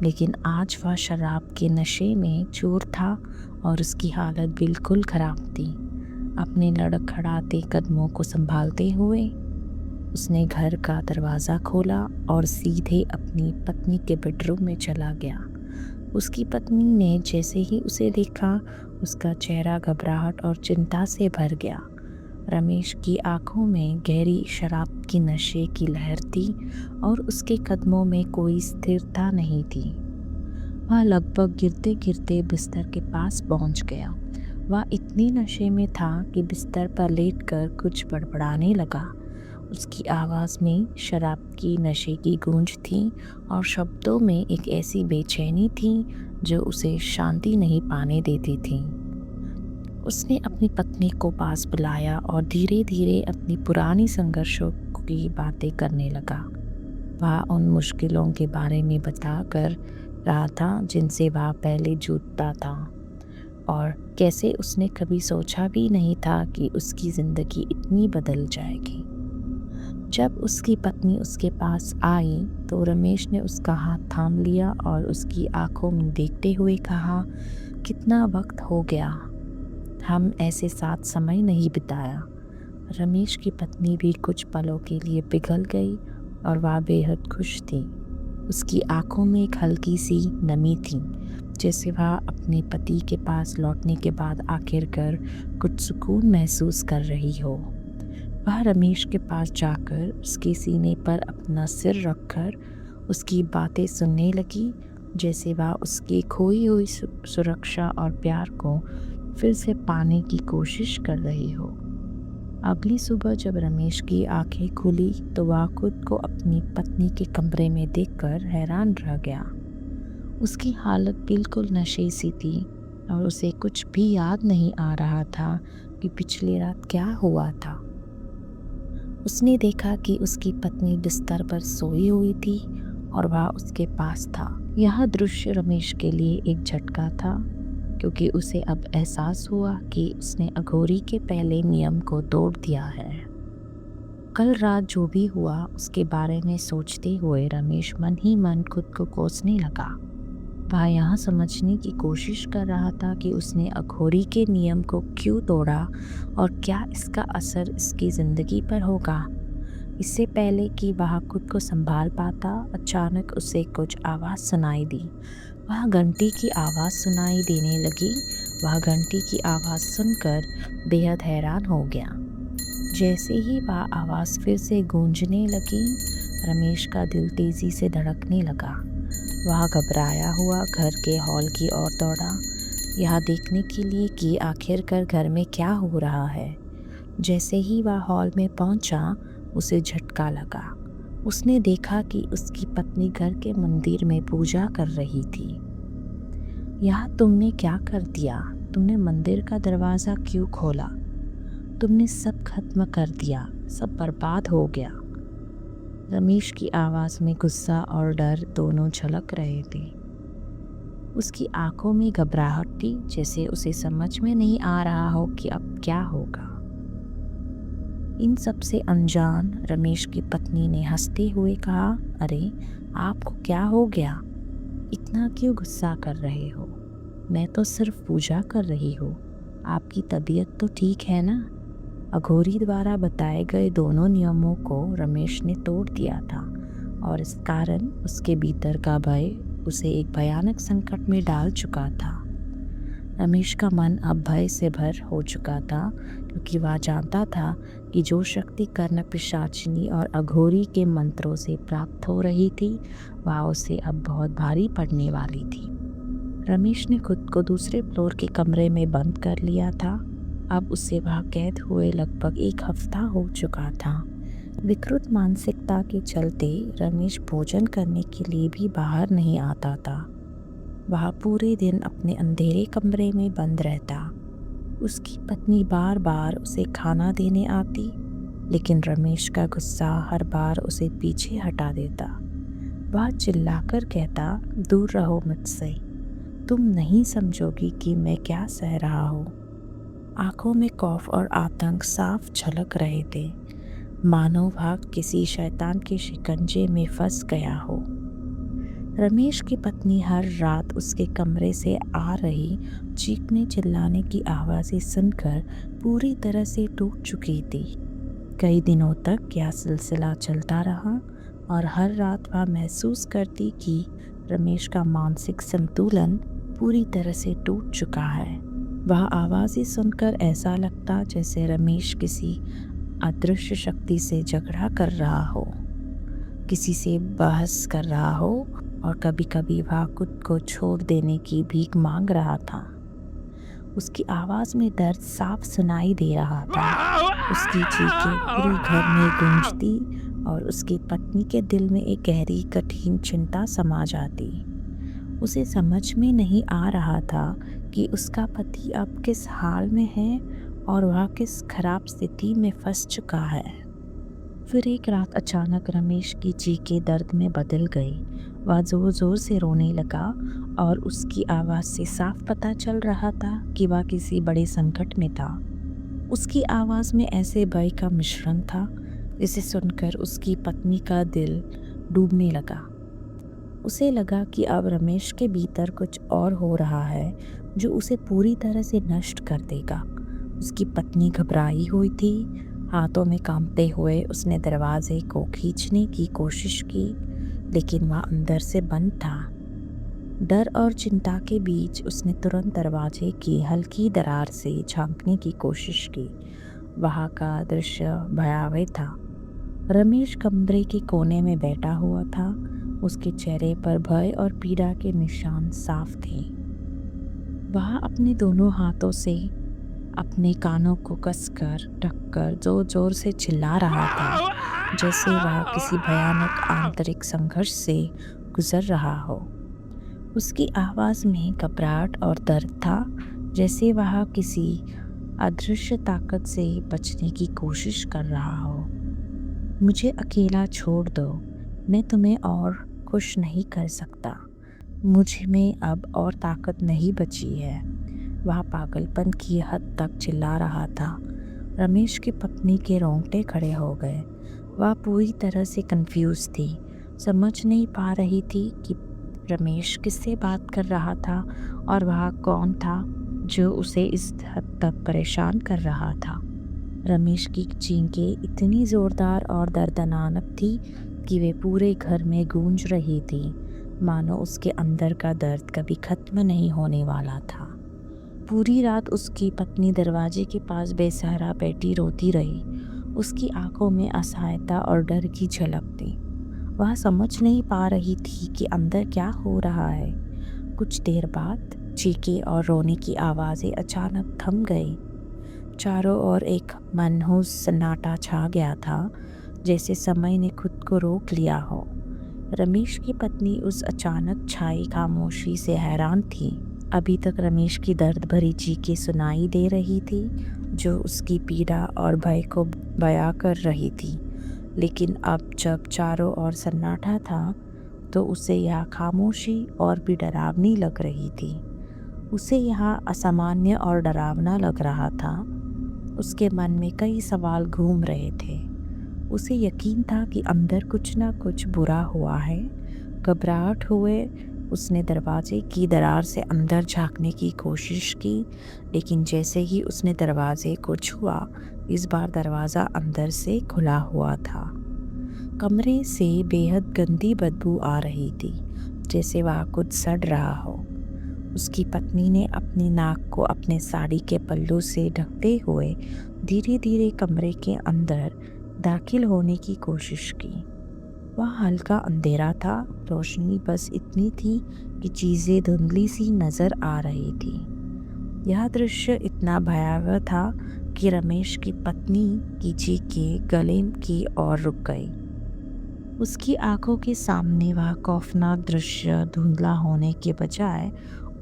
लेकिन आज वह शराब के नशे में चूर था और उसकी हालत बिल्कुल खराब थी। अपने लड़खड़ाते कदमों को संभालते हुए उसने घर का दरवाज़ा खोला और सीधे अपनी पत्नी के बेडरूम में चला गया। उसकी पत्नी ने जैसे ही उसे देखा, उसका चेहरा घबराहट और चिंता से भर गया। रमेश की आंखों में गहरी शराब की नशे की लहर थी और उसके कदमों में कोई स्थिरता नहीं थी। वह लगभग गिरते गिरते बिस्तर के पास पहुंच गया। वह इतनी नशे में था कि बिस्तर पर लेटकर कुछ बड़बड़ाने लगा। उसकी आवाज़ में शराब की नशे की गूंज थी और शब्दों में एक ऐसी बेचैनी थी जो उसे शांति नहीं पाने देती थी। उसने अपनी पत्नी को पास बुलाया और धीरे धीरे अपनी पुरानी संघर्षों की बातें करने लगा। वह उन मुश्किलों के बारे में बता कर रहा था जिनसे वह पहले जूझता था और कैसे उसने कभी सोचा भी नहीं था कि उसकी ज़िंदगी इतनी बदल जाएगी। जब उसकी पत्नी उसके पास आई तो रमेश ने उसका हाथ थाम लिया और उसकी आंखों में देखते हुए कहा, कितना वक्त हो गया, हम ऐसे साथ समय नहीं बिताया। रमेश की पत्नी भी कुछ पलों के लिए पिघल गई और वह बेहद खुश थी। उसकी आंखों में एक हल्की सी नमी थी, जैसे वह अपने पति के पास लौटने के बाद आखिरकार कुछ सुकून महसूस कर रही हो। वह रमेश के पास जाकर उसके सीने पर अपना सिर रखकर उसकी बातें सुनने लगी, जैसे वह उसकी खोई हुई सुरक्षा और प्यार को फिर से पाने की कोशिश कर रही हो। अगली सुबह जब रमेश की आंखें खुली तो वह खुद को अपनी पत्नी के कमरे में देखकर हैरान रह गया। उसकी हालत बिल्कुल नशे सी थी और उसे कुछ भी याद नहीं आ रहा था कि पिछली रात क्या हुआ था। उसने देखा कि उसकी पत्नी बिस्तर पर सोई हुई थी और वह उसके पास था। यह दृश्य रमेश के लिए एक झटका था, क्योंकि उसे अब एहसास हुआ कि उसने अघोरी के पहले नियम को तोड़ दिया है। कल रात जो भी हुआ उसके बारे में सोचते हुए रमेश मन ही मन खुद को कोसने लगा। वह यह समझने की कोशिश कर रहा था कि उसने अघोरी के नियम को क्यों तोड़ा और क्या इसका असर इसकी ज़िंदगी पर होगा। इससे पहले कि वह खुद को संभाल पाता, अचानक उसे कुछ आवाज़ सुनाई दी। वह घंटी की आवाज़ सुनाई देने लगी। वह घंटी की आवाज़ सुनकर बेहद हैरान हो गया। जैसे ही वह आवाज़ फिर से गूंजने लगी, रमेश का दिल तेज़ी से धड़कने लगा। वह घबराया हुआ घर के हॉल की ओर दौड़ा, यह देखने के लिए कि आखिरकार घर में क्या हो रहा है। जैसे ही वह हॉल में पहुंचा, उसे झटका लगा। उसने देखा कि उसकी पत्नी घर के मंदिर में पूजा कर रही थी। यह तुमने क्या कर दिया? तुमने मंदिर का दरवाज़ा क्यों खोला? तुमने सब खत्म कर दिया, सब बर्बाद हो गया। रमेश की आवाज़ में गुस्सा और डर दोनों झलक रहे थे। उसकी आंखों में घबराहट थी, जैसे उसे समझ में नहीं आ रहा हो कि अब क्या होगा। इन सब से अनजान रमेश की पत्नी ने हंसते हुए कहा, अरे आपको क्या हो गया? इतना क्यों गुस्सा कर रहे हो? मैं तो सिर्फ पूजा कर रही हूँ। आपकी तबीयत तो ठीक है ना? अघोरी द्वारा बताए गए दोनों नियमों को रमेश ने तोड़ दिया था और इस कारण उसके भीतर का भय उसे एक भयानक संकट में डाल चुका था। रमेश का मन अब भय से भर हो चुका था, क्योंकि वह जानता था कि जो शक्ति कर्ण पिशाचिनी और अघोरी के मंत्रों से प्राप्त हो रही थी, वह उसे अब बहुत भारी पड़ने वाली थी। रमेश ने खुद को दूसरे फ्लोर के कमरे में बंद कर लिया था। अब उसे वहाँ कैद हुए लगभग 1 हफ्ता हो चुका था। विकृत मानसिकता के चलते रमेश भोजन करने के लिए भी बाहर नहीं आता था। वह पूरे दिन अपने अंधेरे कमरे में बंद रहता। उसकी पत्नी बार बार उसे खाना देने आती, लेकिन रमेश का गुस्सा हर बार उसे पीछे हटा देता। वह चिल्लाकर कहता, दूर रहो मुझसे, तुम नहीं समझोगी कि मैं क्या सह रहा हूँ। आंखों में खौफ और आतंक साफ झलक रहे थे, मानो वह किसी शैतान के शिकंजे में फंस गया हो। रमेश की पत्नी हर रात उसके कमरे से आ रही चीखने चिल्लाने की आवाज़ें सुनकर पूरी तरह से टूट चुकी थी। कई दिनों तक यह सिलसिला चलता रहा और हर रात वह महसूस करती कि रमेश का मानसिक संतुलन पूरी तरह से टूट चुका है। वह आवाज़ें सुनकर ऐसा लगता जैसे रमेश किसी अदृश्य शक्ति से झगड़ा कर रहा हो, किसी से बहस कर रहा हो और कभी कभी वह खुद को छोड़ देने की भीख मांग रहा था। उसकी आवाज़ में दर्द साफ सुनाई दे रहा था। उसकी चीखें पूरे घर में गूंजती और उसकी पत्नी के दिल में एक गहरी कठिन चिंता समा जाती। उसे समझ में नहीं आ रहा था कि उसका पति अब किस हाल में है और वह किस खराब स्थिति में फंस चुका है। फिर एक रात अचानक रमेश की चीखें दर्द में बदल गई। वह ज़ोर ज़ोर से रोने लगा और उसकी आवाज़ से साफ पता चल रहा था कि वह किसी बड़े संकट में था। उसकी आवाज़ में ऐसे भय का मिश्रण था जिसे सुनकर उसकी पत्नी का दिल डूबने लगा। उसे लगा कि अब रमेश के भीतर कुछ और हो रहा है जो उसे पूरी तरह से नष्ट कर देगा। उसकी पत्नी घबराई हुई थी। हाथों में कांपते हुए उसने दरवाजे को खींचने की कोशिश की, लेकिन वह अंदर से बंद था। डर और चिंता के बीच उसने तुरंत दरवाजे की हल्की दरार से झांकने की कोशिश की। वहाँ का दृश्य भयावह था। रमेश कमरे के कोने में बैठा हुआ था। उसके चेहरे पर भय और पीड़ा के निशान साफ थे। वह अपने दोनों हाथों से अपने कानों को कसकर ढककर जोर जोर से चिल्ला रहा था, जैसे वह किसी भयानक आंतरिक संघर्ष से गुजर रहा हो। उसकी आवाज़ में घबराहट और दर्द था, जैसे वह किसी अदृश्य ताकत से बचने की कोशिश कर रहा हो। मुझे अकेला छोड़ दो, मैं तुम्हें और खुश नहीं कर सकता। मुझ में अब और ताकत नहीं बची है। वह पागलपन की हद तक चिल्ला रहा था। रमेश की पत्नी के रोंगटे खड़े हो गए। वह पूरी तरह से कंफ्यूज थी, समझ नहीं पा रही थी कि रमेश किससे बात कर रहा था और वह कौन था जो उसे इस हद तक परेशान कर रहा था। रमेश की चीखें इतनी जोरदार और दर्दनाक थी कि वे पूरे घर में गूंज रही थी, मानो उसके अंदर का दर्द कभी खत्म नहीं होने वाला था। पूरी रात उसकी पत्नी दरवाजे के पास बेसहारा बैठी रोती रही। उसकी आंखों में असहायता और डर की झलक थी। वह समझ नहीं पा रही थी कि अंदर क्या हो रहा है। कुछ देर बाद चीखें और रोने की आवाज़ें अचानक थम गई। चारों ओर एक मनहूस सन्नाटा छा गया था, जैसे समय ने खुद को रोक लिया हो। रमेश की पत्नी उस अचानक छाई खामोशी से हैरान थी। अभी तक रमेश की दर्द भरी चीखें सुनाई दे रही थी, जो उसकी पीड़ा और भय को बयां कर रही थी। लेकिन अब जब चारों ओर सन्नाटा था, तो उसे यह खामोशी और भी डरावनी लग रही थी। उसे यहाँ असामान्य और डरावना लग रहा था। उसके मन में कई सवाल घूम रहे थे। उसे यकीन था कि अंदर कुछ ना कुछ बुरा हुआ है। घबराहट हुए उसने दरवाजे की दरार से अंदर झांकने की कोशिश की, लेकिन जैसे ही उसने दरवाजे को छुआ, इस बार दरवाज़ा अंदर से खुला हुआ था। कमरे से बेहद गंदी बदबू आ रही थी, जैसे वह कुछ सड़ रहा हो। उसकी पत्नी ने अपनी नाक को अपने साड़ी के पल्लू से ढकते हुए धीरे धीरे कमरे के अंदर दाखिल होने की कोशिश की। वह हल्का अंधेरा था, रोशनी बस इतनी थी कि चीज़ें धुंधली सी नज़र आ रही थी। यह दृश्य इतना भयावह था कि रमेश की पत्नी की चीखें गले की ओर रुक गई। उसकी आंखों के सामने वह खौफनाक दृश्य धुंधला होने के बजाय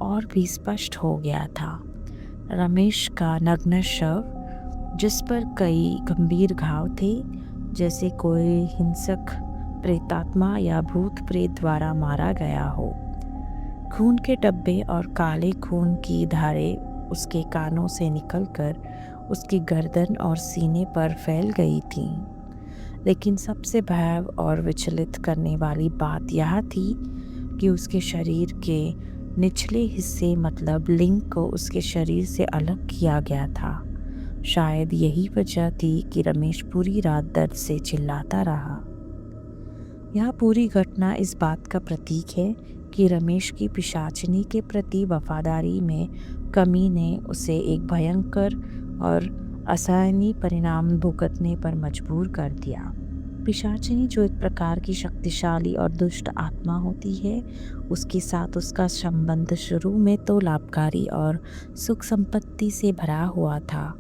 और भी स्पष्ट हो गया था। रमेश का नग्न शव, जिस पर कई गंभीर घाव थे, जैसे कोई हिंसक प्रेतात्मा या भूत प्रेत द्वारा मारा गया हो। खून के डब्बे और काले खून की धारें उसके कानों से निकलकर उसकी गर्दन और सीने पर फैल गई थीं। लेकिन सबसे भयावह और विचलित करने वाली बात यह थी कि उसके शरीर के निचले हिस्से मतलब लिंग को उसके शरीर से अलग किया गया था। शायद यही वजह थी कि रमेश पूरी रात दर्द से चिल्लाता रहा। यह पूरी घटना इस बात का प्रतीक है कि रमेश की पिशाचिनी के प्रति वफादारी में कमी ने उसे एक भयंकर और असहनीय परिणाम भुगतने पर मजबूर कर दिया। पिशाचिनी, जो एक प्रकार की शक्तिशाली और दुष्ट आत्मा होती है, उसके साथ उसका संबंध शुरू में तो लाभकारी और सुख संपत्ति से भरा हुआ था,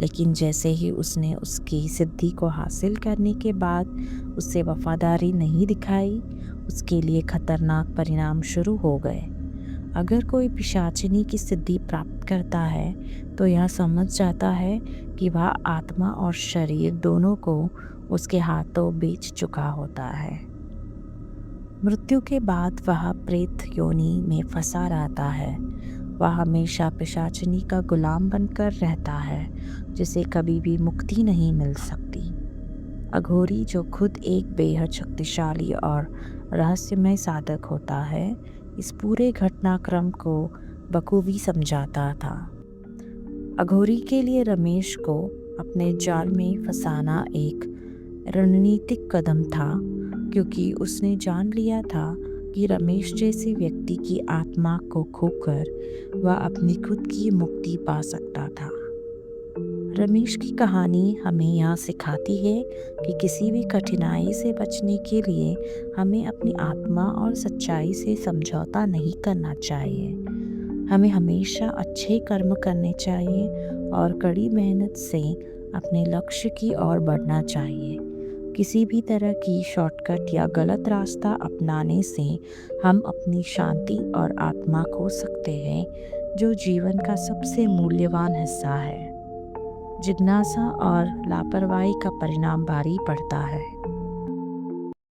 लेकिन जैसे ही उसने उसकी सिद्धि को हासिल करने के बाद उससे वफादारी नहीं दिखाई, उसके लिए खतरनाक परिणाम शुरू हो गए। अगर कोई पिशाचिनी की सिद्धि प्राप्त करता है, तो यह समझ जाता है कि वह आत्मा और शरीर दोनों को उसके हाथों बेच चुका होता है। मृत्यु के बाद वह प्रेत योनि में फंसा रहता है। वह हमेशा पिशाचिनी का गुलाम बनकर रहता है, जिसे कभी भी मुक्ति नहीं मिल सकती। अघोरी, जो खुद एक बेहद शक्तिशाली और रहस्यमय साधक होता है, इस पूरे घटनाक्रम को बखूबी समझाता था। अघोरी के लिए रमेश को अपने जाल में फंसाना एक रणनीतिक कदम था, क्योंकि उसने जान लिया था कि रमेश जैसे व्यक्ति की आत्मा को खोकर वह अपनी खुद की मुक्ति पा सकता था। रमेश की कहानी हमें यह सिखाती है कि किसी भी कठिनाई से बचने के लिए हमें अपनी आत्मा और सच्चाई से समझौता नहीं करना चाहिए। हमें हमेशा अच्छे कर्म करने चाहिए और कड़ी मेहनत से अपने लक्ष्य की ओर बढ़ना चाहिए। किसी भी तरह की शॉर्टकट या गलत रास्ता अपनाने से हम अपनी शांति और आत्मा खो सकते हैं, जो जीवन का सबसे मूल्यवान हिस्सा है। जिज्ञासा और लापरवाही का परिणाम भारी पड़ता है।